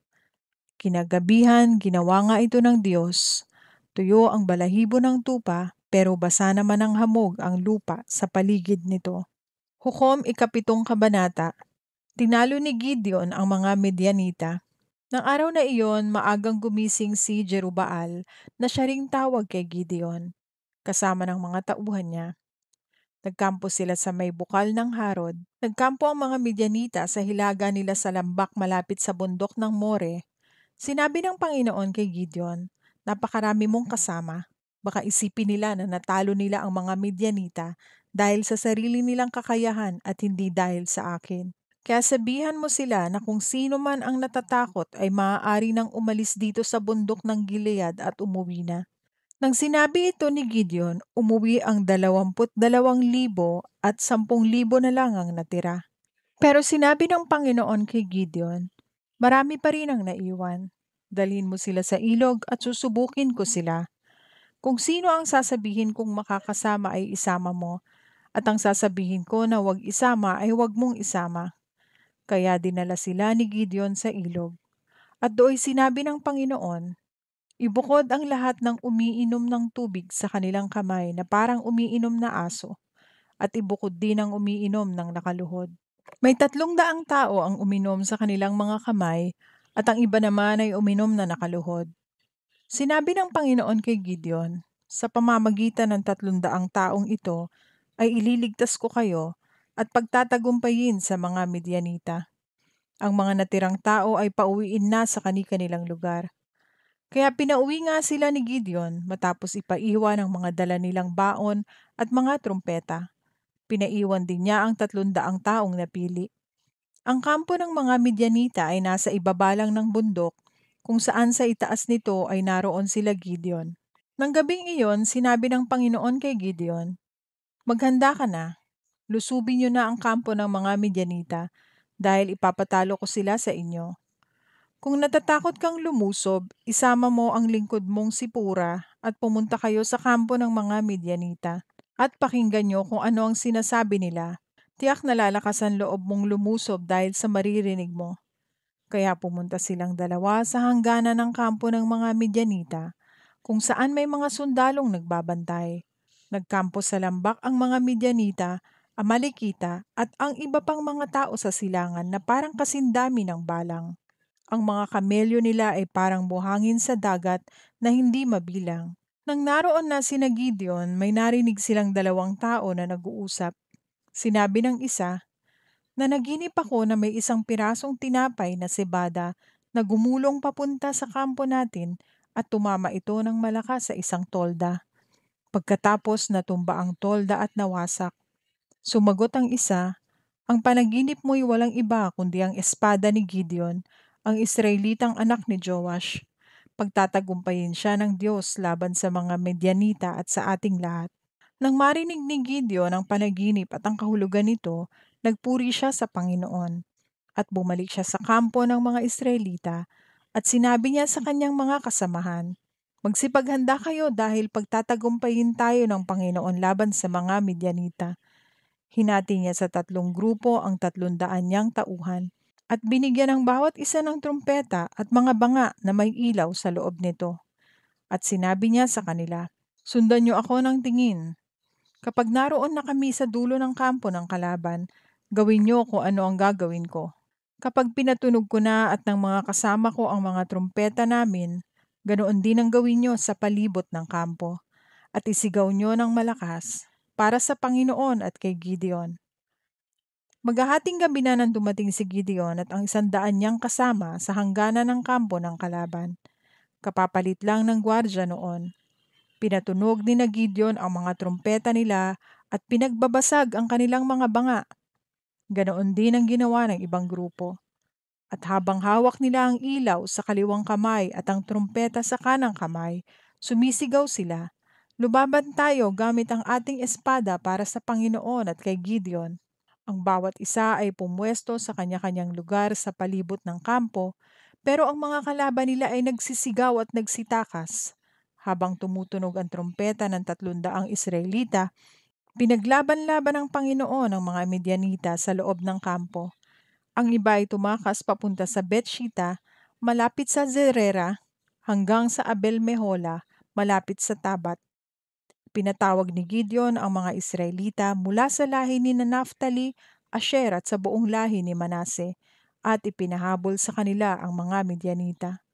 Kinagabihan, ginawa nga ito ng Diyos. Tuyo ang balahibo ng tupa, pero basa naman ng hamog ang lupa sa paligid nito. Hukom Ikapitong Kabanata. Tinalo ni Gideon ang mga Midianita. Nang araw na iyon, maagang gumising si Jerubbaal na siya ring tawag kay Gideon, kasama ng mga tauhan niya. Nagkampo sila sa may bukal ng Harod. Nagkampo ang mga Midianita sa hilaga nila sa lambak malapit sa bundok ng More. Sinabi ng Panginoon kay Gideon, "Napakarami mong kasama. Baka isipin nila na natalo nila ang mga Midianita dahil sa sarili nilang kakayahan at hindi dahil sa akin. Kaya sabihan mo sila na kung sino man ang natatakot ay maaari nang umalis dito sa bundok ng Gilead at umuwi na." Nang sinabi ito ni Gideon, umuwi ang 22,000 at 10,000 na lang ang natira. Pero sinabi ng Panginoon kay Gideon, "Marami pa rin ang naiwan. Dalhin mo sila sa ilog at susubukin ko sila. Kung sino ang sasabihin kong makakasama ay isama mo, at ang sasabihin ko na huwag isama ay huwag mong isama." Kaya dinala sila ni Gideon sa ilog. At do'y sinabi ng Panginoon, "Ibukod ang lahat ng umiinom ng tubig sa kanilang kamay na parang umiinom na aso, at ibukod din ang umiinom ng nakaluhod." May 300 tao ang uminom sa kanilang mga kamay, at ang iba naman ay uminom na nakaluhod. Sinabi ng Panginoon kay Gideon, "Sa pamamagitan ng 300 taong ito ay ililigtas ko kayo at pagtatagumpayin sa mga Midianita. Ang mga natirang tao ay pauwiin na sa kani-kanilang lugar." Kaya pinauwi nga sila ni Gideon matapos ipaiwan ang mga dala nilang baon at mga trumpeta. Pinaiwan din niya ang 300 taong napili. Ang kampo ng mga Midianita ay nasa ibaba lang ng bundok, kung saan sa itaas nito ay naroon sila Gideon. Nang gabing iyon, sinabi ng Panginoon kay Gideon, "Maghanda ka na, lusubin niyo na ang kampo ng mga Midianita, dahil ipapatalo ko sila sa inyo. Kung natatakot kang lumusob, isama mo ang lingkod mong si Pura at pumunta kayo sa kampo ng mga Midianita at pakinggan niyo kung ano ang sinasabi nila. Tiyak na lalakas ang loob mong lumusob dahil sa maririnig mo." Kaya pumunta silang dalawa sa hangganan ng kampo ng mga Midianita, kung saan may mga sundalong nagbabantay. Nagkampo sa lambak ang mga Midianita, Amalekita at ang iba pang mga tao sa silangan na parang kasindami ng balang. Ang mga kamelyo nila ay parang buhangin sa dagat na hindi mabilang. Nang naroon na sina Gideon, may narinig silang 2 tao na nag-uusap. Sinabi ng isa, "Nanaginip ako na may isang pirasong tinapay na cebada na gumulong papunta sa kampo natin at tumama ito ng malakas sa isang tolda. Pagkatapos natumba ang tolda at nawasak." Sumagot ang isa, "Ang panaginip mo'y walang iba kundi ang espada ni Gideon, ang Israelitang anak ni Joash. Pagtatagumpayin siya ng Diyos laban sa mga Medianita at sa ating lahat." Nang marinig ni Gideon ang panaginip at ang kahulugan nito, nagpuri siya sa Panginoon. At bumalik siya sa kampo ng mga Israelita at sinabi niya sa kanyang mga kasamahan, "Magsipaghanda kayo dahil pagtatagumpayin tayo ng Panginoon laban sa mga Midianita." Hinati niya sa 3 grupo ang 300 niyang tauhan at binigyan ng bawat isa ng trumpeta at mga banga na may ilaw sa loob nito. At sinabi niya sa kanila, "Sundan niyo ako ng tingin. Kapag naroon na kami sa dulo ng kampo ng kalaban, gawin niyo kung ano ang gagawin ko. Kapag pinatunog ko na at ng mga kasama ko ang mga trumpeta namin, ganoon din ang gawin niyo sa palibot ng kampo. At isigaw niyo ng malakas para sa Panginoon at kay Gideon." Maghahating gabi na nang dumating si Gideon at ang 100 niyang kasama sa hangganan ng kampo ng kalaban. Kapapalit lang ng gwardya noon. Pinatunog ni na Gideon ang mga trumpeta nila at pinagbabasag ang kanilang mga banga. Ganoon din ang ginawa ng ibang grupo. At habang hawak nila ang ilaw sa kaliwang kamay at ang trumpeta sa kanang kamay, sumisigaw sila, "Lubaban tayo gamit ang ating espada para sa Panginoon at kay Gideon." Ang bawat isa ay pumwesto sa kanya-kanyang lugar sa palibot ng kampo, pero ang mga kalaban nila ay nagsisigaw at nagsitakas. Habang tumutunog ang trompeta ng 300 Israelita, pinaglaban-laban ng Panginoon ang mga Midianita sa loob ng kampo. Ang iba ay tumakas papunta sa Betshita, malapit sa Zerera, hanggang sa Abel Mehola, malapit sa Tabat. Pinatawag ni Gideon ang mga Israelita mula sa lahi ni Naphtali, Asher at sa buong lahi ni Manase, at ipinahabol sa kanila ang mga Midianita.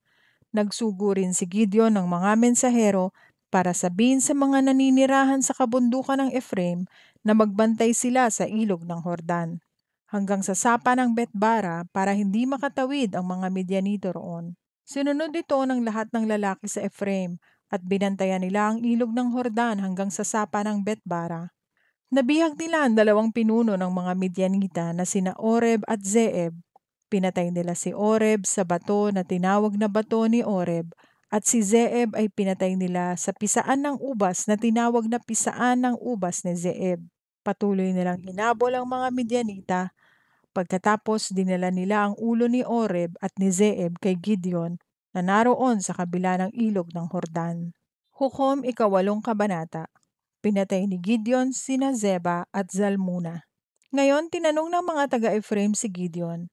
Nagsugo rin si Gideon ng mga mensahero para sabihin sa mga naninirahan sa kabundukan ng Ephraim na magbantay sila sa ilog ng Hordan, hanggang sa sapa ng Betbara para hindi makatawid ang mga Midianito roon. Sinunod ito ng lahat ng lalaki sa Ephraim at binantayan nila ang ilog ng Hordan hanggang sa sapa ng Betbara. Nabihag nila ang 2 pinuno ng mga Midianita na sina Oreb at Zeeb. Pinatay nila si Oreb sa bato na tinawag na bato ni Oreb, at si Zeeb ay pinatay nila sa pisaan ng ubas na tinawag na pisaan ng ubas ni Zeeb. Patuloy nilang hinabol ang mga Midianita. Pagkatapos dinala nila ang ulo ni Oreb at ni Zeeb kay Gideon na naroon sa kabila ng ilog ng Hordan. Hukom 8 kabanata. Pinatay ni Gideon sina Zeba at Zalmuna. Ngayon tinanong ng mga taga-Ephraim si Gideon,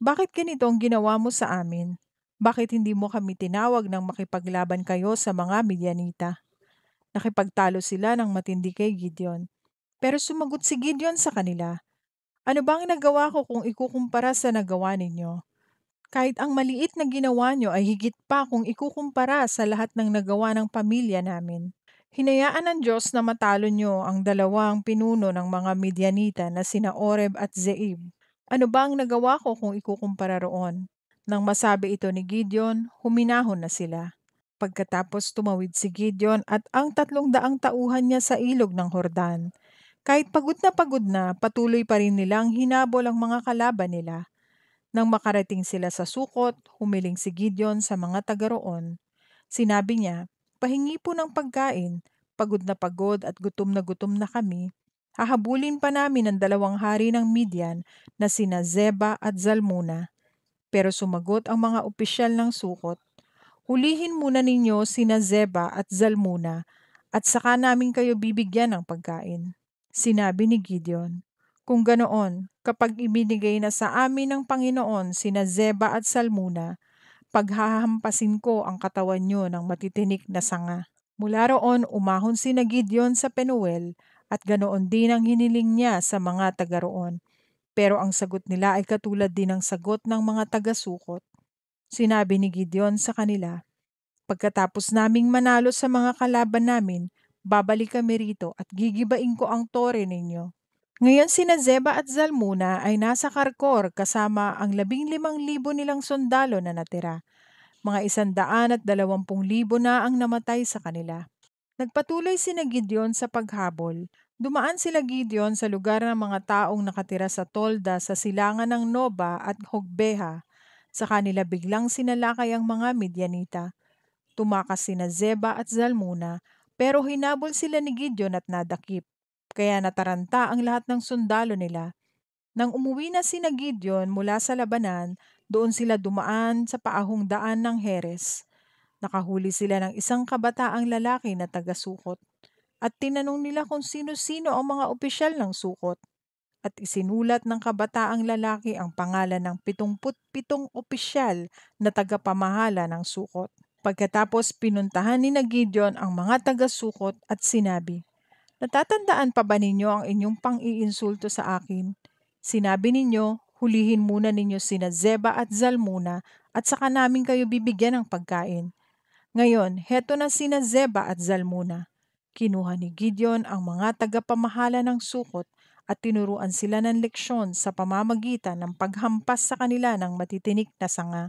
"Bakit ganito ang ginawa mo sa amin? Bakit hindi mo kami tinawag nang makipaglaban kayo sa mga Midianita?" Nakipagtalo sila ng matindi kay Gideon. Pero sumagot si Gideon sa kanila, "Ano bang nagawa ko kung ikukumpara sa nagawa ninyo? Kahit ang maliit na ginawa nyo ay higit pa kung ikukumpara sa lahat ng nagawa ng pamilya namin. Hinayaan ng Diyos na matalo nyo ang dalawang pinuno ng mga Midianita na sina Oreb at Zeeb. Ano ba ang nagawa ko kung ikukumpara roon? Nang masabi ito ni Gideon, huminahon na sila. Pagkatapos tumawid si Gideon at ang 300 tauhan niya sa ilog ng Hordan. Kahit pagod na, patuloy pa rin nilang hinabol ang mga kalaban nila. Nang makarating sila sa Sukot, humiling si Gideon sa mga taga roon. Sinabi niya, "Pahingi po ng pagkain, pagod at gutom na kami. Hahabulin pa namin ang 2 hari ng Midian na sina Zeba at Zalmuna." Pero sumagot ang mga opisyal ng Sukot, "Hulihin muna ninyo sina Zeba at Zalmuna at saka namin kayo bibigyan ng pagkain." Sinabi ni Gideon, "Kung ganoon, kapag ibinigay na sa amin ng Panginoon sina Zeba at Salmuna, paghahampasin ko ang katawan nyo ng matitinik na sanga." Mula roon umahon sina Gideon sa Penuel at ganoon din ang hiniling niya sa mga taga roon. Pero ang sagot nila ay katulad din ng sagot ng mga taga-Sukot. Sinabi ni Gideon sa kanila, "Pagkatapos naming manalo sa mga kalaban namin, babalik kami rito at gigibain ko ang tore ninyo." Ngayon sina Zeba at Zalmuna ay nasa Karkor kasama ang 15,000 nilang sundalo na natira. Mga 120,000 na ang namatay sa kanila. Nagpatuloy sina Gideon sa paghabol. Dumaan sila Gideon sa lugar ng mga taong nakatira sa tolda sa silangan ng Noba at Hogbeha. Sa kanila biglang sinalakay ang mga Midianita. Tumakas sina Zeba at Zalmuna, pero hinabol sila ni Gideon at nadakip. Kaya nataranta ang lahat ng sundalo nila. Nang umuwi na sina Gideon mula sa labanan, doon sila dumaan sa paahong daan ng Heres. Nakahuli sila ng isang kabataang lalaki na taga-Sukot at tinanong nila kung sino-sino ang mga opisyal ng Sukot. At isinulat ng kabataang lalaki ang pangalan ng 77 opisyal na tagapamahala ng Sukot. Pagkatapos pinuntahan ni na Gideon ang mga taga-Sukot at sinabi, "Natatandaan pa ba ninyo ang inyong pang-iinsulto sa akin? Sinabi ninyo, hulihin muna ninyo sina Zeba at Zalmuna at saka namin kayo bibigyan ng pagkain. Ngayon, heto na sina Zeba at Zalmuna." Kinuha ni Gideon ang mga tagapamahala ng Sukot at tinuruan sila ng leksyon sa pamamagitan ng paghampas sa kanila ng matitinik na sanga.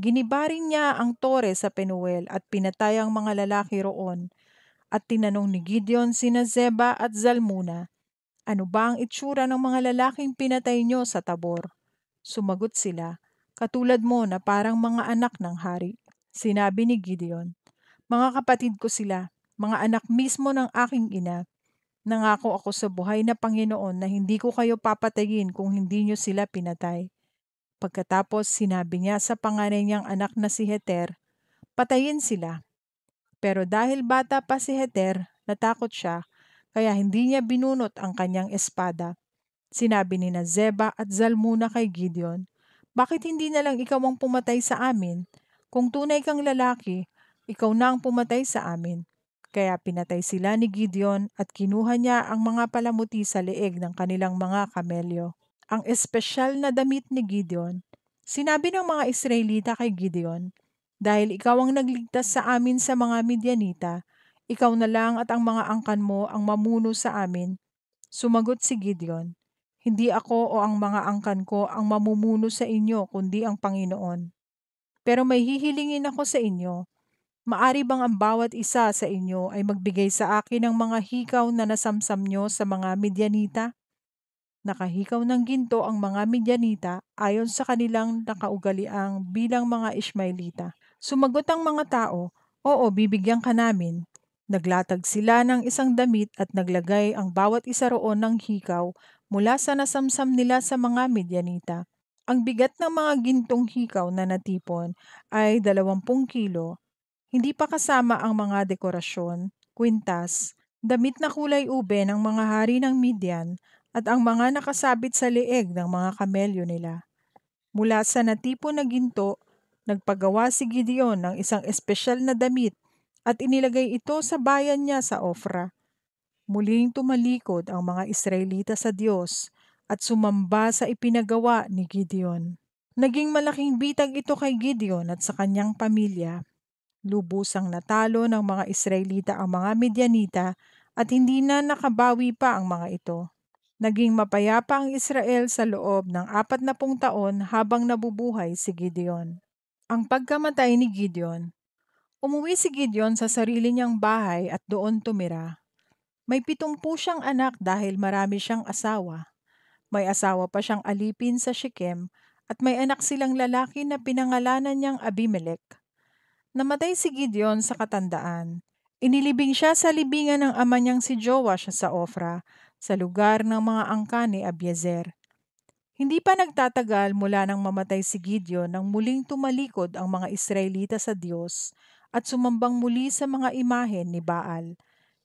Ginibarin niya ang tore sa Penuel at pinatay ang mga lalaki roon. At tinanong ni Gideon sina Zeba at Zalmuna, "Ano ba ang itsura ng mga lalaking pinatay niyo sa Tabor?" Sumagot sila, "Katulad mo na parang mga anak ng hari." Sinabi ni Gideon, "Mga kapatid ko sila, mga anak mismo ng aking ina. Nangako ako sa buhay na Panginoon na hindi ko kayo papatayin kung hindi niyo sila pinatay." Pagkatapos sinabi niya sa panganay niyang anak na si Heter, "Patayin sila." Pero dahil bata pa si Heter, natakot siya, kaya hindi niya binunot ang kanyang espada. Sinabi ni na Zeba at Zalmuna kay Gideon, "Bakit hindi na lang ikaw ang pumatay sa amin? Kung tunay kang lalaki, ikaw na ang pumatay sa amin." Kaya pinatay sila ni Gideon at kinuha niya ang mga palamuti sa leeg ng kanilang mga kamelyo. Ang espesyal na damit ni Gideon. Sinabi ng mga Israelita kay Gideon, "Dahil ikaw ang nagligtas sa amin sa mga Midianita, ikaw na lang at ang mga angkan mo ang mamuno sa amin." Sumagot si Gideon, "Hindi ako o ang mga angkan ko ang mamumuno sa inyo kundi ang Panginoon. Pero may hihilingin ako sa inyo. Maari bang ang bawat isa sa inyo ay magbigay sa akin ng mga hikaw na nasamsam nyo sa mga Midianita?" Nakahikaw ng ginto ang mga Midianita ayon sa kanilang nakaugaliang bilang mga Ishmaelita. Sumagot ang mga tao, "Oo, bibigyan ka namin." Naglatag sila ng isang damit at naglagay ang bawat isa roon ng hikaw mula sa nasamsam nila sa mga Midianita. Ang bigat ng mga gintong hikaw na natipon ay 20 kilo, hindi pa kasama ang mga dekorasyon, kwintas, damit na kulay ube ng mga hari ng Midian at ang mga nakasabit sa leeg ng mga kamelyo nila. Mula sa natipon na ginto, nagpagawa si Gideon ng isang espesyal na damit at inilagay ito sa bayan niya sa Ofra. Muling tumalikod ang mga Israelita sa Diyos at sumamba sa ipinagawa ni Gideon. Naging malaking bitag ito kay Gideon at sa kanyang pamilya. Lubusang natalo ng mga Israelita ang mga Midianita at hindi na nakabawi pa ang mga ito. Naging mapayapa ang Israel sa loob ng 40 taon habang nabubuhay si Gideon. Ang pagkamatay ni Gideon. Umuwi si Gideon sa sarili niyang bahay at doon tumira. May 70 siyang anak dahil marami siyang asawa. May asawa pa siyang alipin sa Shechem at may anak silang lalaki na pinangalanan niyang Abimelech. Namatay si Gideon sa katandaan. Inilibing siya sa libingan ng ama niyang si Joash sa Ofra, sa lugar ng mga angka ni Abiezer. Hindi pa nagtatagal mula nang mamatay si Gideon nang muling tumalikod ang mga Israelita sa Diyos at sumambang muli sa mga imahen ni Baal.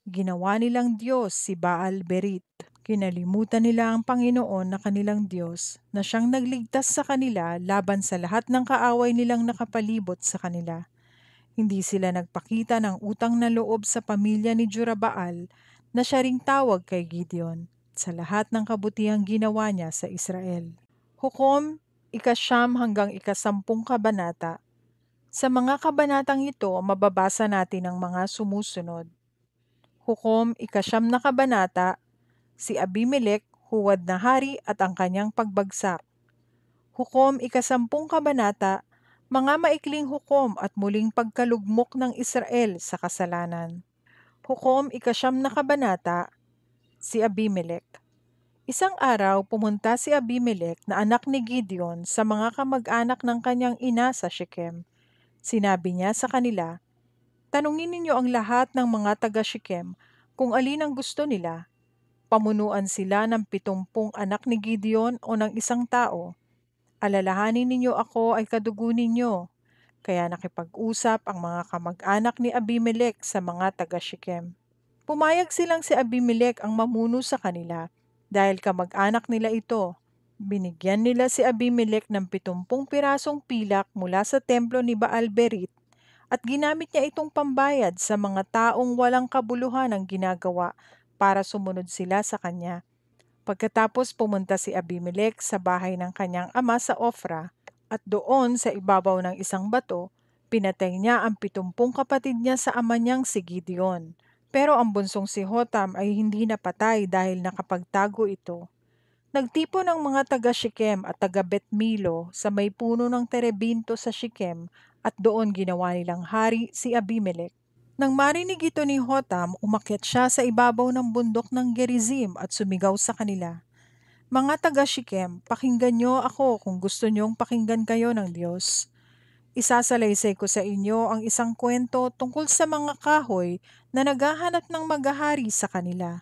Ginawa nilang Diyos si Baal Berit. Kinalimutan nila ang Panginoon na kanilang Diyos na siyang nagligtas sa kanila laban sa lahat ng kaaway nilang nakapalibot sa kanila. Hindi sila nagpakita ng utang na loob sa pamilya ni Jurabaal na siya ring tawag kay Gideon sa lahat ng kabutihang ginawa niya sa Israel. Hukom, 9 hanggang 10 kabanata. Sa mga kabanatang ito, mababasa natin ang mga sumusunod. Hukom, 9 na kabanata, si Abimelech, huwad na hari at ang kanyang pagbagsak. Hukom, 10 kabanata, mga maikling hukom at muling pagkalugmok ng Israel sa kasalanan. Hukom, 9 na kabanata, si Abimelech. Isang araw, pumunta si Abimelech na anak ni Gideon sa mga kamag-anak ng kanyang ina sa Shechem. Sinabi niya sa kanila, "Tanungin ninyo ang lahat ng mga taga-Shechem kung alin ang gusto nila. Pamunuan sila ng 70 anak ni Gideon o ng isang tao. Alalahanin ninyo ako ay kadugo ninyo." Kaya nakipag-usap ang mga kamag-anak ni Abimelech sa mga taga-Shechem. Pumayag silang si Abimelech ang mamuno sa kanila dahil kamag-anak nila ito. Binigyan nila si Abimelech ng 70 pirasong pilak mula sa templo ni Baal Berit at ginamit niya itong pambayad sa mga taong walang kabuluhan ang ginagawa para sumunod sila sa kanya. Pagkatapos pumunta si Abimelech sa bahay ng kanyang ama sa Ofra at doon sa ibabaw ng isang bato, pinatay niya ang 70 kapatid niya sa ama niyang si Gideon. Pero ang bunsong si Hotam ay hindi napatay dahil nakapagtago ito. Nagtipon ng mga taga-Shechem at taga-Bet-Milo sa may puno ng terebinto sa Shechem at doon ginawa nilang hari si Abimelech. Nang marinig ito ni Hotam, umakyat siya sa ibabaw ng bundok ng Gerizim at sumigaw sa kanila, "Mga taga-Shechem, pakinggan niyo ako kung gusto niyong pakinggan kayo ng Diyos. Isasalaysay ko sa inyo ang isang kwento tungkol sa mga kahoy na naghahanap ng maghahari sa kanila.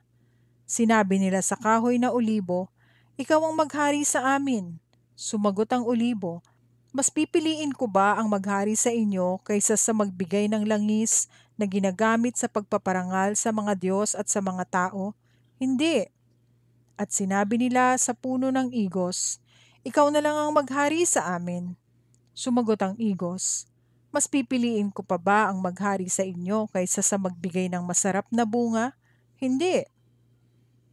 Sinabi nila sa kahoy na olibo, 'Ikaw ang maghari sa amin.' Sumagot ang olibo, 'Mas pipiliin ko ba ang maghari sa inyo kaysa sa magbigay ng langis na ginagamit sa pagpaparangal sa mga Diyos at sa mga tao? Hindi.' At sinabi nila sa puno ng igos, 'Ikaw na lang ang maghari sa amin.' Sumagot ang igos, 'Mas pipiliin ko pa ba ang maghari sa inyo kaysa sa magbigay ng masarap na bunga? Hindi.'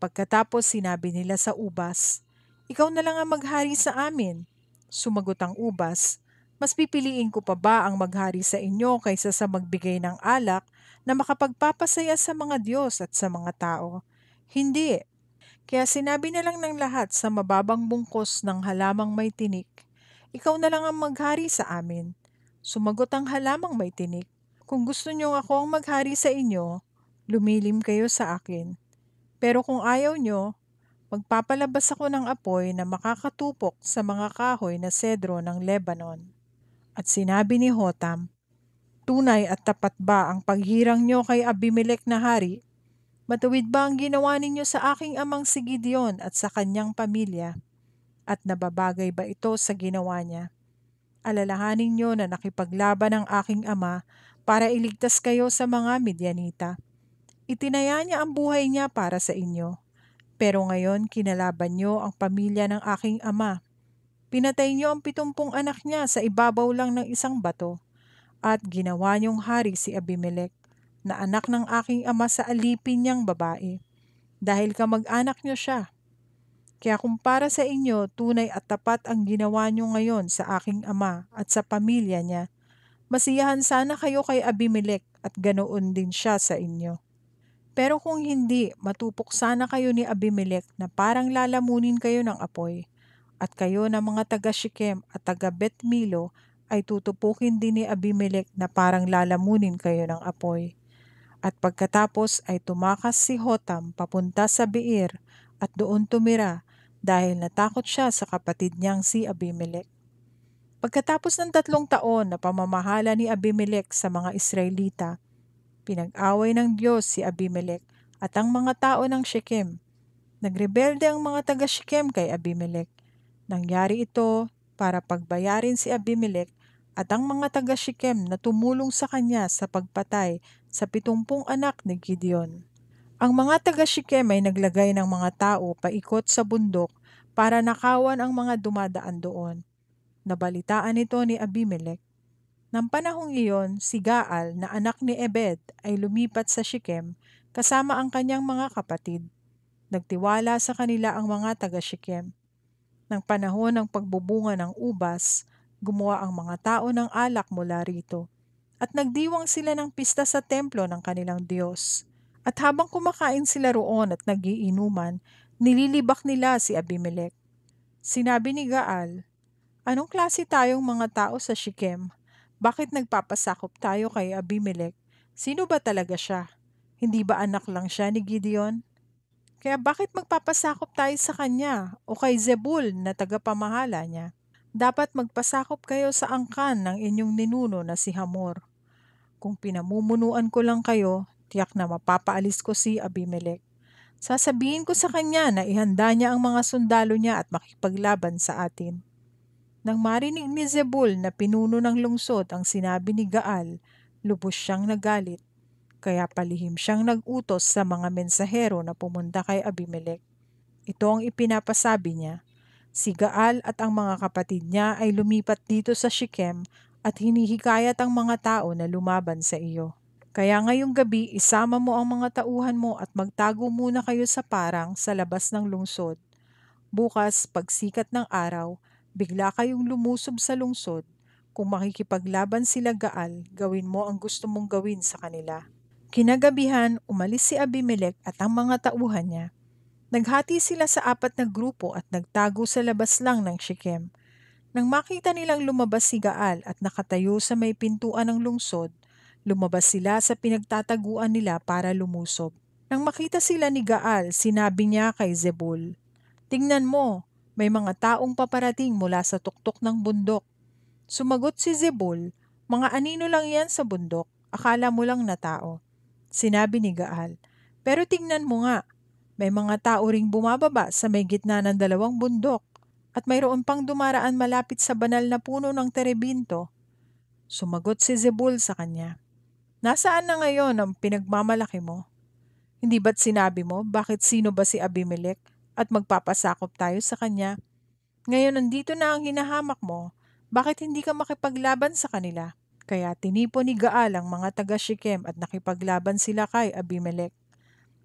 Pagkatapos sinabi nila sa ubas, 'Ikaw na lang ang maghari sa amin.' Sumagot ang ubas, 'Mas pipiliin ko pa ba ang maghari sa inyo kaysa sa magbigay ng alak na makapagpapasaya sa mga Diyos at sa mga tao? Hindi.' Kaya sinabi na lang ng lahat sa mababang bungkos ng halamang may tinik, 'Ikaw na lang ang maghari sa amin.' Sumagot ang halamang may tinik, 'Kung gusto niyong ako ang maghari sa inyo, lumilim kayo sa akin. Pero kung ayaw niyo, magpapalabas ako ng apoy na makakatupok sa mga kahoy na sedro ng Lebanon." At sinabi ni Hotam, "Tunay at tapat ba ang paghirang niyo kay Abimelech na hari? Matuwid ba ang ginawa ninyo sa aking amang si Gideon at sa kanyang pamilya? At nababagay ba ito sa ginawa niya? Alalahanin niyo na nakipaglaban ang aking ama para iligtas kayo sa mga Midianita. Itinaya niya ang buhay niya para sa inyo. Pero ngayon kinalaban niyo ang pamilya ng aking ama. Pinatay niyo ang 70 anak niya sa ibabaw lang ng isang bato. At ginawa niyong hari si Abimelech, na anak ng aking ama sa alipin niyang babae. Dahil kamag-anak niyo siya. Kaya kung para sa inyo tunay at tapat ang ginawa niyo ngayon sa aking ama at sa pamilya niya, masiyahan sana kayo kay Abimelek at ganoon din siya sa inyo. Pero kung hindi, matupok sana kayo ni Abimelek na parang lalamunin kayo ng apoy, at kayo na mga taga Shechem at taga Bet Milo ay tutupukin din ni Abimelek na parang lalamunin kayo ng apoy. At pagkatapos ay tumakas si Hotam papunta sa Beer at doon tumira dahil natakot siya sa kapatid niyang si Abimelek. Pagkatapos ng 3 taon na pamamahala ni Abimelek sa mga Israelita, pinag-away ng Diyos si Abimelek at ang mga tao ng Shechem. Nagrebelde ang mga taga Shechem kay Abimelek. Nangyari ito para pagbayarin si Abimelek at ang mga taga Shechem na tumulong sa kanya sa pagpatay sa 70 anak ni Gideon. Ang mga taga Shechem ay naglagay ng mga tao paikot sa bundok para nakawan ang mga dumadaan doon. Nabalitaan ito ni Abimelek. Nang panahong iyon, si Gaal na anak ni Ebed ay lumipat sa Shechem kasama ang kanyang mga kapatid. Nagtiwala sa kanila ang mga taga Shechem. Nang panahon ng pagbubunga ng ubas, gumawa ang mga tao ng alak mula rito, at nagdiwang sila ng pista sa templo ng kanilang Diyos. At habang kumakain sila roon at nagiinuman, nililibak nila si Abimelek. Sinabi ni Gaal, "Anong klase tayong mga tao sa Shechem? Bakit nagpapasakop tayo kay Abimelek? Sino ba talaga siya? Hindi ba anak lang siya ni Gideon? Kaya bakit magpapasakop tayo sa kanya o kay Zebul na tagapamahala niya? Dapat magpasakop kayo sa angkan ng inyong ninuno na si Hamor. Kung pinamumunuan ko lang kayo, tiyak na mapapaalis ko si Abimelek. Sasabihin ko sa kanya na ihanda niya ang mga sundalo niya at makipaglaban sa atin." Nang marinig ni Zebul na pinuno ng lungsod ang sinabi ni Gaal, lubos siyang nagalit. Kaya palihim siyang nag-utos sa mga mensahero na pumunta kay Abimelek. Ito ang ipinapasabi niya, "Si Gaal at ang mga kapatid niya ay lumipat dito sa Shechem at hinihikayat ang mga tao na lumaban sa iyo. Kaya ngayong gabi isama mo ang mga tauhan mo at magtago muna kayo sa parang sa labas ng lungsod. Bukas, pagsikat ng araw, bigla kayong lumusob sa lungsod. Kung makikipaglaban sila Gaal, gawin mo ang gusto mong gawin sa kanila." Kinagabihan, umalis si Abimelek at ang mga tauhan niya. Naghati sila sa 4 na grupo at nagtago sa labas lang ng Shechem. Nang makita nilang lumabas si Gaal at nakatayo sa may pintuan ng lungsod, lumabas sila sa pinagtataguan nila para lumusob. Nang makita sila ni Gaal, sinabi niya kay Zebul, "Tingnan mo, may mga taong paparating mula sa tuktok ng bundok." Sumagot si Zebul, "Mga anino lang yan sa bundok, akala mo lang na tao." Sinabi ni Gaal, "Pero tingnan mo nga, may mga tao ring bumababa sa may gitna ng 2 bundok at mayroon pang dumaraan malapit sa banal na puno ng terebinto." Sumagot si Zebul sa kanya, "Nasaan na ngayon ang pinagmamalaki mo? Hindi ba't sinabi mo bakit sino ba si Abimelek at magpapasakop tayo sa kanya? Ngayon nandito na ang hinahamak mo, bakit hindi ka makipaglaban sa kanila?" Kaya tinipon ni Gaal ang mga taga Shechem at nakipaglaban sila kay Abimelek.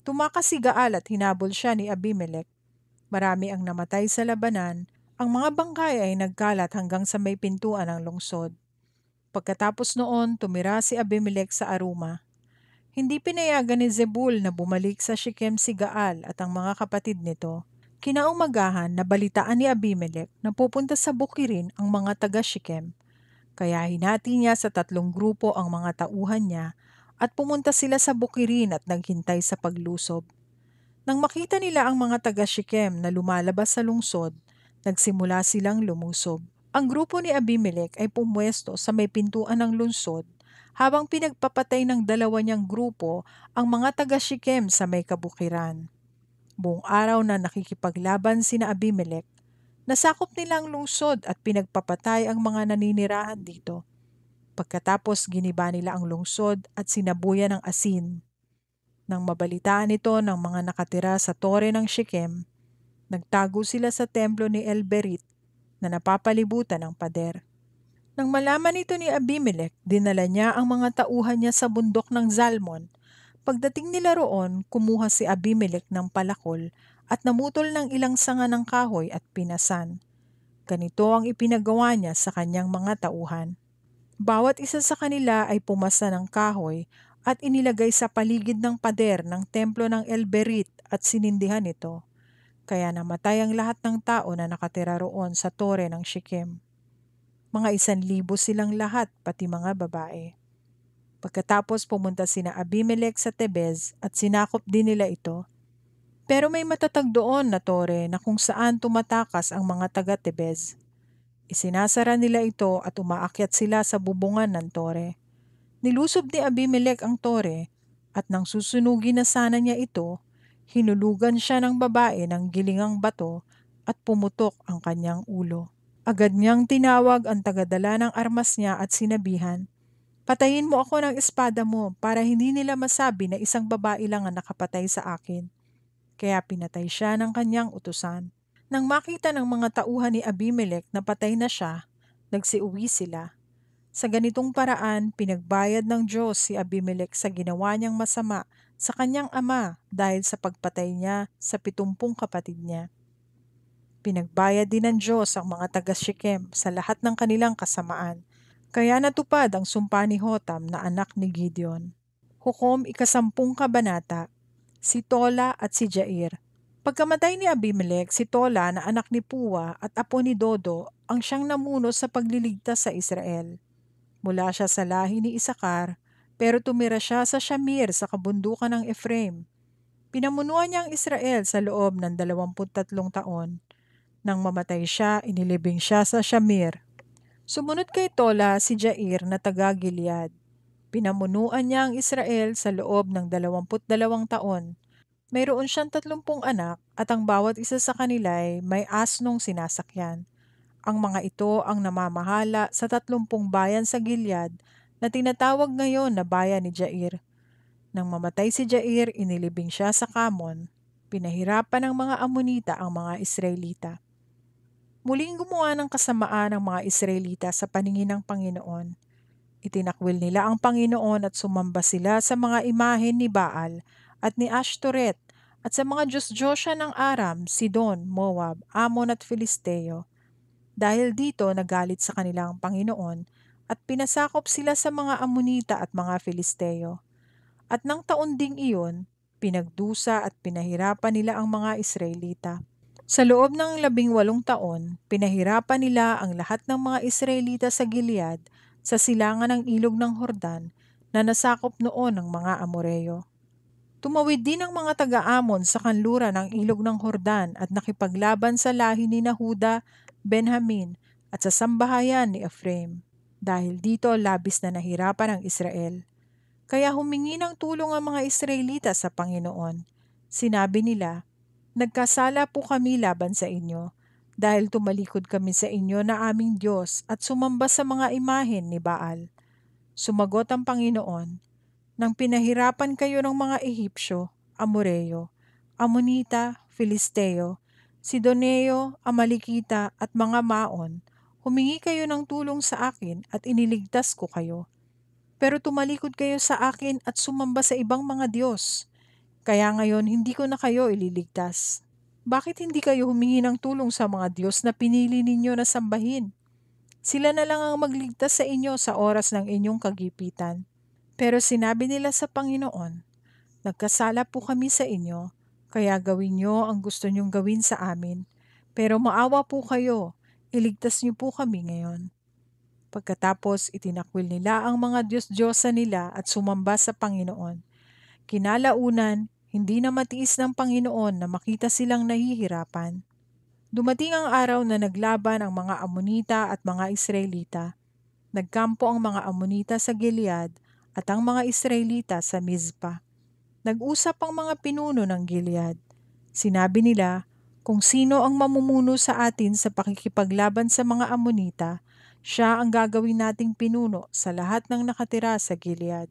Tumakas si Gaal at hinabol siya ni Abimelek. Marami ang namatay sa labanan, ang mga bangkay ay nagkalat hanggang sa may pintuan ng lungsod. Pagkatapos noon, tumira si Abimelek sa Aruma. Hindi pinayagan ni Zebul na bumalik sa Shechem si Gaal at ang mga kapatid nito. Kinaumagahan, nabalitaan ni Abimelek na pupunta sa bukirin ang mga taga Shechem. Kaya hinati niya sa 3 grupo ang mga tauhan niya at pumunta sila sa bukirin at naghintay sa paglusob. Nang makita nila ang mga taga Shechem na lumalabas sa lungsod, nagsimula silang lumusob. Ang grupo ni Abimelek ay pumwesto sa may pintuan ng lungsod habang pinagpapatay ng 2 niyang grupo ang mga taga Shechem sa may kabukiran. Buong araw na nakikipaglaban sina Abimelek, nasakop nila ang lungsod at pinagpapatay ang mga naninirahan dito. Pagkatapos giniba nila ang lungsod at sinabuyan ng asin. Nang mabalitaan ito ng mga nakatira sa tore ng Shechem, nagtago sila sa templo ni Elberit na napapalibutan ng pader. Nang malaman ito ni Abimelek, dinala niya ang mga tauhan niya sa bundok ng Zalmon. Pagdating nila roon, kumuha si Abimelek ng palakol at namutol ng ilang sanga ng kahoy at pinasan. Ganito ang ipinagawa niya sa kanyang mga tauhan. Bawat isa sa kanila ay pumasa ng kahoy at inilagay sa paligid ng pader ng templo ng Elberit at sinindihan ito. Kaya namatay ang lahat ng tao na nakatira roon sa tore ng Shechem. Mga 1,000 silang lahat, pati mga babae. Pagkatapos pumunta sina Abimelech sa Tebez at sinakop din nila ito. Pero may matatag doon na tore na kung saan tumatakas ang mga taga-Tebez. Isinasara nila ito at umaakyat sila sa bubungan ng tore. Nilusob ni Abimelech ang tore at nang susunugin na sana niya ito, hinulugan siya ng babae ng gilingang bato at pumutok ang kanyang ulo. Agad niyang tinawag ang tagadala ng armas niya at sinabihan, "Patayin mo ako ng espada mo para hindi nila masabi na isang babae lang ang nakapatay sa akin." Kaya pinatay siya ng kanyang utusan. Nang makita ng mga tauhan ni Abimelech na patay na siya, nagsiuwi sila. Sa ganitong paraan, pinagbayad ng Diyos si Abimelech sa ginawa niyang masama sa kanyang ama dahil sa pagpatay niya sa 70 kapatid niya. Pinagbayad din ng Diyos ang mga taga-Shechem sa lahat ng kanilang kasamaan. Kaya natupad ang sumpa ni Hotam na anak ni Gideon. Hukom 10 kabanata, si Tola at si Jair. Pagkamatay ni Abimelech, si Tola na anak ni Puwa at apo ni Dodo ang siyang namuno sa pagliligtas sa Israel. Mula siya sa lahi ni Isakar, pero tumira siya sa Shamir sa kabundukan ng Ephraim. Pinamunuan niya ang Israel sa loob ng 23 taon. Nang mamatay siya, inilibing siya sa Shamir. Sumunod kay Tola si Jair na taga-Gilead. Pinamunuan niya ang Israel sa loob ng 22 taon. Mayroon siyang 30 anak at ang bawat isa sa kanila ay may asnong sinasakyan. Ang mga ito ang namamahala sa 30 bayan sa Gilead na tinatawag ngayon na bayan ni Jair. Nang mamatay si Jair, inilibing siya sa Kamon. Pinahirapan ng mga Amonita ang mga Israelita. Muling gumawa ng kasamaan ang mga Israelita sa paningin ng Panginoon. Itinakwil nila ang Panginoon at sumamba sila sa mga imahen ni Baal at ni Ashtoreth at sa mga Diyos-Diyosya ng Aram, Sidon, Moab, Amon at Filisteo. Dahil dito nagalit sa kanila ang Panginoon at pinasakop sila sa mga Amonita at mga Filisteo. At nang taon ding iyon, pinagdusa at pinahirapan nila ang mga Israelita. Sa loob ng 18 taon, pinahirapan nila ang lahat ng mga Israelita sa Gilead sa silangan ng ilog ng Hordan na nasakop noon ng mga Amoreo. Tumawid din ang mga taga-Amon sa kanluran ng ilog ng Hordan at nakipaglaban sa lahi ni Nahuda, Benjamin at sa sambahayan ni Ephraim. Dahil dito labis na nahirapan ang Israel. Kaya humingi ng tulong ang mga Israelita sa Panginoon. Sinabi nila, "Nagkasala po kami laban sa inyo, dahil tumalikod kami sa inyo na aming Diyos at sumamba sa mga imahen ni Baal." Sumagot ang Panginoon, "Nang pinahirapan kayo ng mga Ehipsyo, Amoreo, Amonita, Filisteo, Sidoneo, Amalikita at mga Maon, humingi kayo ng tulong sa akin at iniligtas ko kayo. Pero tumalikod kayo sa akin at sumamba sa ibang mga Diyos. Kaya ngayon hindi ko na kayo ililigtas. Bakit hindi kayo humingi ng tulong sa mga Diyos na pinili ninyo na sambahin? Sila na lang ang magligtas sa inyo sa oras ng inyong kagipitan." Pero sinabi nila sa Panginoon, "Nagkasala po kami sa inyo, kaya gawin niyo ang gusto niyong gawin sa amin. Pero maawa po kayo, iligtas niyo po kami ngayon." Pagkatapos itinakwil nila ang mga Diyos-Diyosa nila at sumamba sa Panginoon. Kinalaunan, hindi na matiis ng Panginoon na makita silang nahihirapan. Dumating ang araw na naglaban ang mga Amonita at mga Israelita. Nagkampo ang mga Amonita sa Gilead at ang mga Israelita sa Mizpa. Nag-usap ang mga pinuno ng Gilead. Sinabi nila, "Kung sino ang mamumuno sa atin sa pakikipaglaban sa mga Amonita, siya ang gagawin nating pinuno sa lahat ng nakatira sa Gilead."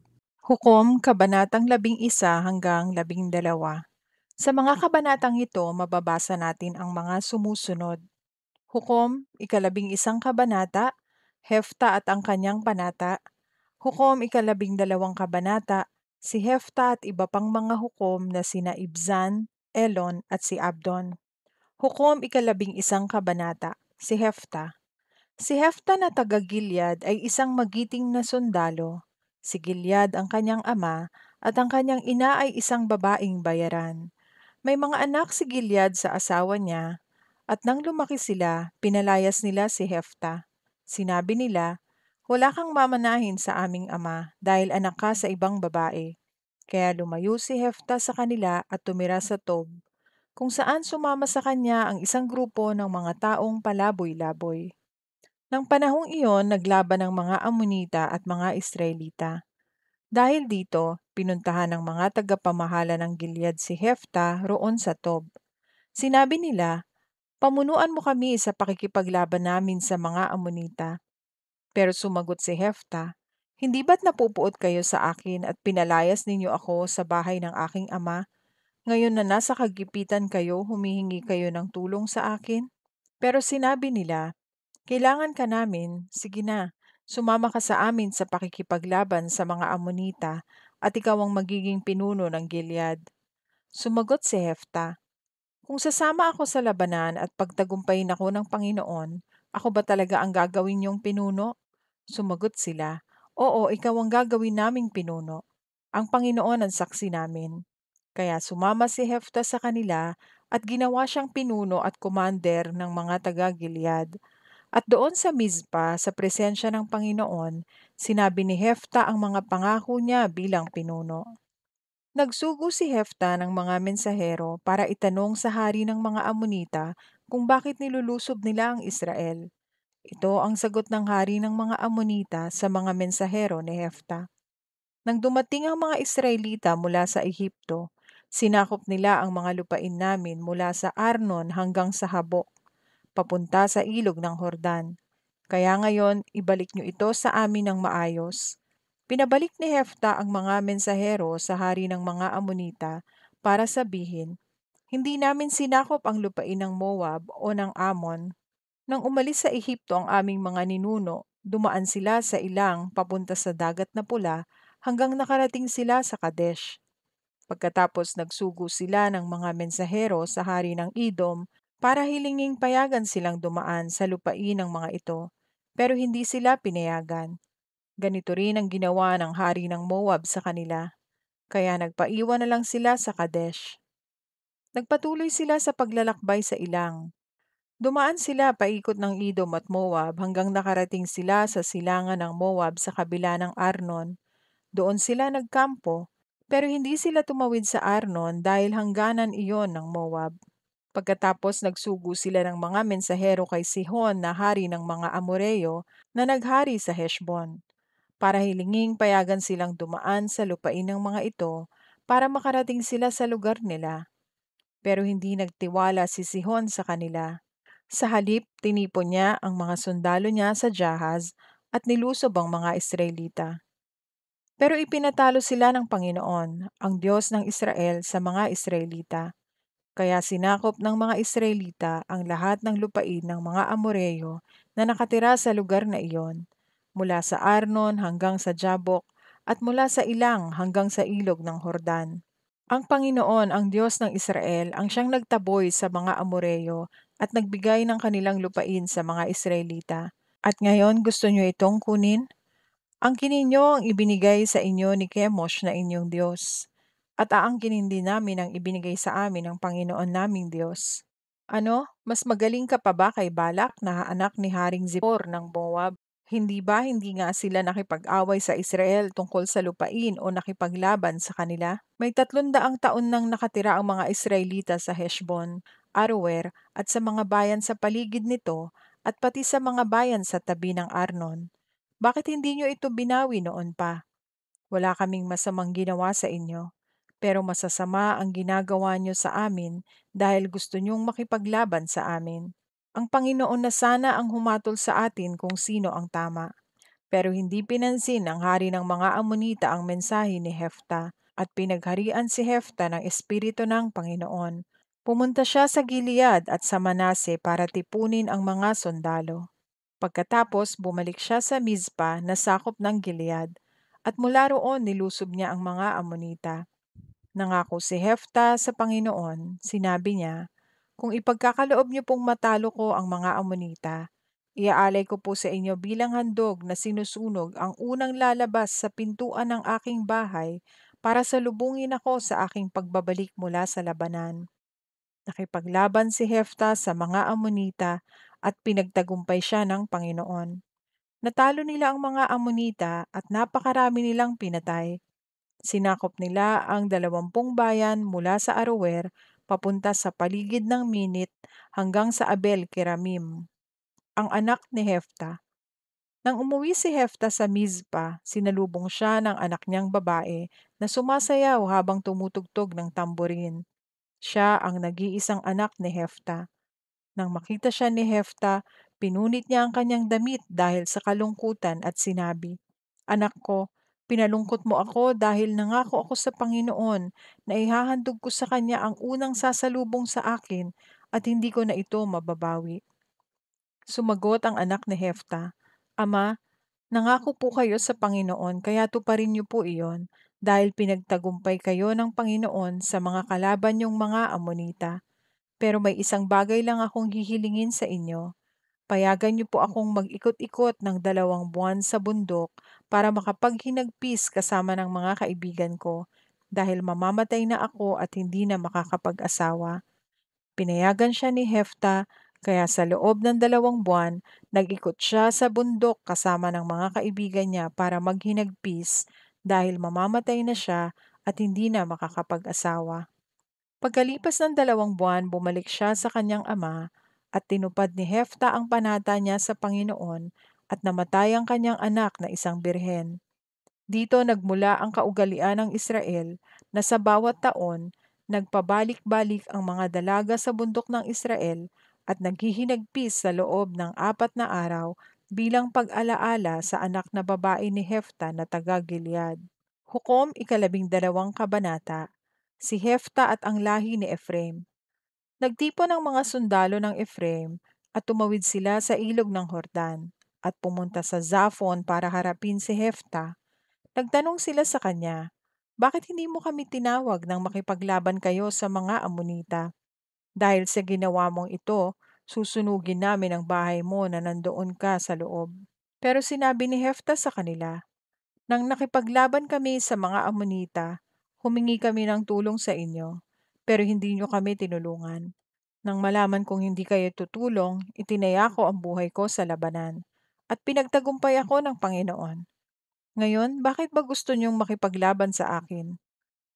Hukom, Kabanatang 11 hanggang 12. Sa mga kabanatang ito, mababasa natin ang mga sumusunod. Hukom, 11 kabanata, Hefta at ang kanyang panata. Hukom, 12 kabanata, si Hefta at iba pang mga hukom na sina Ibzan, Elon at si Abdon. Hukom ika-11 kabanata, si Hefta. Si Hefta na taga-Gilead ay isang magiting na sundalo. Si Gilead ang kanyang ama at ang kanyang ina ay isang babaeng bayaran. May mga anak si Gilead sa asawa niya at nang lumaki sila, pinalayas nila si Hefta. Sinabi nila, "Wala kang mamanahin sa aming ama dahil anak ka sa ibang babae." Kaya lumayo si Hefta sa kanila at tumira sa Tob, kung saan sumama sa kanya ang isang grupo ng mga taong palaboy-laboy. Nang panahong iyon, naglaban ang mga Amonita at mga Israelita. Dahil dito, pinuntahan ng mga tagapamahala ng Gilead si Hefta roon sa Tob. Sinabi nila, "Pamunuan mo kami sa pakikipaglaban namin sa mga Amonita." Pero sumagot si Hefta, "Hindi ba't napupuot kayo sa akin at pinalayas ninyo ako sa bahay ng aking ama? Ngayon na nasa kagipitan kayo, humihingi kayo ng tulong sa akin?" Pero sinabi nila, "Kailangan ka namin, sige na, sumama ka sa amin sa pakikipaglaban sa mga Amonita at ikaw ang magiging pinuno ng Gilead." Sumagot si Hefta, "Kung sasama ako sa labanan at pagtagumpayin ako ng Panginoon, ako ba talaga ang gagawin niyong pinuno?" Sumagot sila, "Oo, ikaw ang gagawin naming pinuno. Ang Panginoon ang saksi namin." Kaya sumama si Hefta sa kanila at ginawa siyang pinuno at commander ng mga taga-Gilead. At doon sa Mizpa, sa presensya ng Panginoon, sinabi ni Hefta ang mga pangako niya bilang pinuno. Nagsugo si Hefta ng mga mensahero para itanong sa hari ng mga Amonita kung bakit nilulusob nila ang Israel. Ito ang sagot ng hari ng mga Amonita sa mga mensahero ni Hefta. Nang dumating ang mga Israelita mula sa Ehipto, sinakop nila ang mga lupain namin mula sa Arnon hanggang sa Habok, papunta sa ilog ng Hordan. Kaya ngayon, ibalik niyo ito sa amin ng maayos. Pinabalik ni Hefta ang mga mensahero sa hari ng mga Amonita para sabihin, "Hindi namin sinakop ang lupain ng Moab o ng Ammon. Nang umalis sa Ehipto ang aming mga ninuno, dumaan sila sa ilang papunta sa dagat na pula hanggang nakarating sila sa Kadesh." Pagkatapos nagsugo sila ng mga mensahero sa hari ng Edom para hilinging payagan silang dumaan sa lupain ng mga ito, pero hindi sila pinayagan. Ganito rin ang ginawa ng hari ng Moab sa kanila, kaya nagpaiwan na lang sila sa Kadesh. Nagpatuloy sila sa paglalakbay sa ilang. Dumaan sila paikot ng Edom at Moab hanggang nakarating sila sa silangan ng Moab sa kabila ng Arnon. Doon sila nagkampo, pero hindi sila tumawid sa Arnon dahil hangganan iyon ng Moab. Pagkatapos nagsugo sila ng mga mensahero kay Sihon na hari ng mga Amoreo na naghari sa Heshbon, para hilinging payagan silang dumaan sa lupain ng mga ito para makarating sila sa lugar nila. Pero hindi nagtiwala si Sihon sa kanila. Sa halip, tinipon niya ang mga sundalo niya sa Jahaz at nilusob ang mga Israelita. Pero ipinatalo sila ng Panginoon, ang Diyos ng Israel, sa mga Israelita. Kaya sinakop ng mga Israelita ang lahat ng lupain ng mga Amoreo na nakatira sa lugar na iyon, mula sa Arnon hanggang sa Jabok at mula sa Ilang hanggang sa ilog ng Hordan. Ang Panginoon, ang Diyos ng Israel, ang siyang nagtaboy sa mga Amoreo at nagbigay ng kanilang lupain sa mga Israelita. At ngayon gusto niyo itong kunin? Angkinin niyo ang ibinigay sa inyo ni Kemosh na inyong Diyos, at aangkinin din namin ang ibinigay sa amin ng Panginoon naming Diyos. Ano, mas magaling ka pa ba kay Balak na anak ni Haring Zippor ng Moab? Hindi nga sila nakipag-away sa Israel tungkol sa lupain o nakipaglaban sa kanila? May 300 taon nang nakatira ang mga Israelita sa Heshbon, Aroer at sa mga bayan sa paligid nito at pati sa mga bayan sa tabi ng Arnon. Bakit hindi nyo ito binawi noon pa? Wala kaming masamang ginawa sa inyo, pero masasama ang ginagawa nyo sa amin dahil gusto nyong makipaglaban sa amin. Ang Panginoon na sana ang humatol sa atin kung sino ang tama. Pero hindi pinansin ng hari ng mga Amonita ang mensahe ni Hefta at pinagharian si Hefta ng Espiritu ng Panginoon. Pumunta siya sa Gilead at sa Manase para tipunin ang mga sundalo. Pagkatapos bumalik siya sa Mizpa na sakop ng Gilead, at mula roon nilusob niya ang mga Amonita. Nangako si Hefta sa Panginoon, sinabi niya, "Kung ipagkakaloob niyo pong matalo ko ang mga Amonita, iaalay ko po sa inyo bilang handog na sinusunog ang unang lalabas sa pintuan ng aking bahay para salubungin ako sa aking pagbabalik mula sa labanan." Nakipaglaban si Hefta sa mga Amonita at pinagtagumpay siya ng Panginoon. Natalo nila ang mga Amonita at napakarami nilang pinatay. Sinakop nila ang 20 bayan mula sa Aroer papunta sa paligid ng Minit hanggang sa Abel Keramim, ang anak ni Hefta. Nang umuwi si Hefta sa Mizpa, sinalubong siya ng anak niyang babae na sumasayaw habang tumutugtog ng tamborin. Siya ang nag-iisang anak ni Hefta. Nang makita siya ni Hefta, pinunit niya ang kanyang damit dahil sa kalungkutan at sinabi, "Anak ko, pinalungkot mo ako dahil nangako ako sa Panginoon na ihahandog ko sa kanya ang unang sasalubong sa akin at hindi ko na ito mababawi." Sumagot ang anak ni Hefta, "Ama, nangako po kayo sa Panginoon kaya tuparin niyo po iyon dahil pinagtagumpay kayo ng Panginoon sa mga kalaban niyong mga Amonita. Pero may isang bagay lang akong hihilingin sa inyo. Payagan niyo po akong mag-ikot-ikot ng 2 buwan sa bundok para makapaghinagpis kasama ng mga kaibigan ko dahil mamamatay na ako at hindi na makakapag-asawa." Pinayagan siya ni Hefta, kaya sa loob ng 2 buwan, nag-ikot siya sa bundok kasama ng mga kaibigan niya para maghinagpis dahil mamamatay na siya at hindi na makakapag-asawa. Pagkalipas ng 2 buwan, bumalik siya sa kanyang ama at tinupad ni Hefta ang panata niya sa Panginoon at namatay ang kanyang anak na isang birhen. Dito nagmula ang kaugalian ng Israel na sa bawat taon, nagpabalik-balik ang mga dalaga sa bundok ng Israel at naghihinagpis sa loob ng 4 na araw bilang pag-alaala sa anak na babae ni Hefta na taga-Gilead. Hukom 12 kabanata, si Hefta at ang lahi ni Efraim. Nagtipon ang mga sundalo ng Efraim at tumawid sila sa ilog ng Hordan at pumunta sa Zaphon para harapin si Hefta. Nagtanong sila sa kanya, "Bakit hindi mo kami tinawag nang makipaglaban kayo sa mga Amonita? Dahil sa ginawa mong ito, susunugin namin ang bahay mo na nandoon ka sa loob." Pero sinabi ni Hefta sa kanila, "Nang nakipaglaban kami sa mga Amonita, humingi kami ng tulong sa inyo, pero hindi nyo kami tinulungan. Nang malaman kong hindi kayo tutulong, itinaya ko ang buhay ko sa labanan, at pinagtagumpay ako ng Panginoon. Ngayon, bakit ba gusto niyong makipaglaban sa akin?"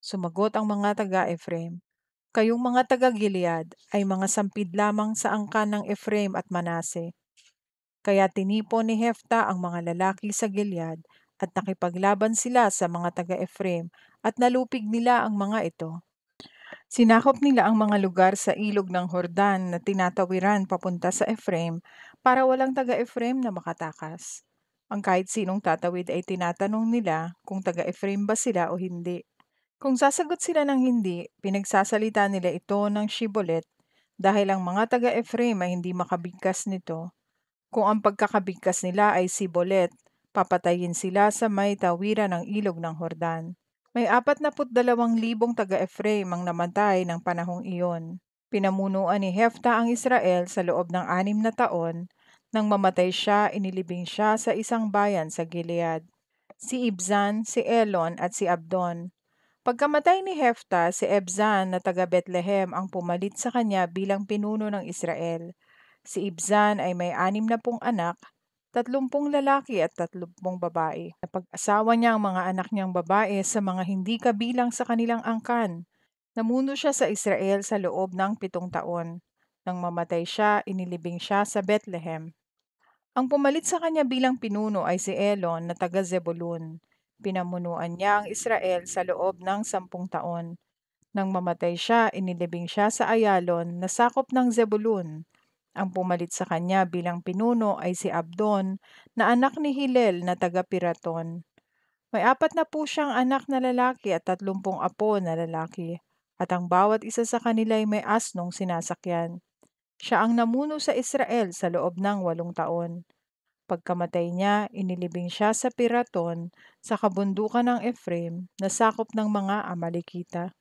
Sumagot ang mga taga-Efraim, "Kayong mga taga-Gilead ay mga sampid lamang sa angkan ng Efraim at Manase." Kaya tinipon ni Hefta ang mga lalaki sa Gilead at nakipaglaban sila sa mga taga-Efraim at nalupig nila ang mga ito. Sinakop nila ang mga lugar sa ilog ng Hordan na tinatawiran papunta sa Efraim para walang taga-Efraim na makatakas. Ang kahit sinong tatawid ay tinatanong nila kung taga-Efraim ba sila o hindi. Kung sasagot sila ng hindi, pinagsasalita nila ito ng Shibolet dahil ang mga taga-Efraim ay hindi makabigkas nito. Kung ang pagkakabigkas nila ay Sibolet, papatayin sila sa may tawiran ng ilog ng Hordan. May 42,000 taga-Efraim ang namatay ng panahong iyon. Pinamunuan ni Hefta ang Israel sa loob ng 6 na taon. Nang mamatay siya, inilibing siya sa isang bayan sa Gilead. Si Ibzan, si Elon at si Abdon. Pagkamatay ni Hefta, si Ebzan na taga Bethlehem ang pumalit sa kanya bilang pinuno ng Israel. Si Ibzan ay may 60 anak, 30 lalaki at 30 babae. Napag-asawa niya ang mga anak niyang babae sa mga hindi kabilang sa kanilang angkan. Namuno siya sa Israel sa loob ng 7 taon. Nang mamatay siya, inilibing siya sa Bethlehem. Ang pumalit sa kanya bilang pinuno ay si Elon na taga Zebulun. Pinamunuan niya ang Israel sa loob ng 10 taon. Nang mamatay siya, inilibing siya sa Ayalon na sakop ng Zebulun. Ang pumalit sa kanya bilang pinuno ay si Abdon na anak ni Hilel na taga Piraton. May 40 siyang anak na lalaki at 30 apo na lalaki, at ang bawat isa sa kanila ay may asnong sinasakyan. Siya ang namuno sa Israel sa loob ng 8 taon. Pagkamatay niya, inilibing siya sa Piraton sa kabundukan ng Efraim na sakop ng mga Amalekita.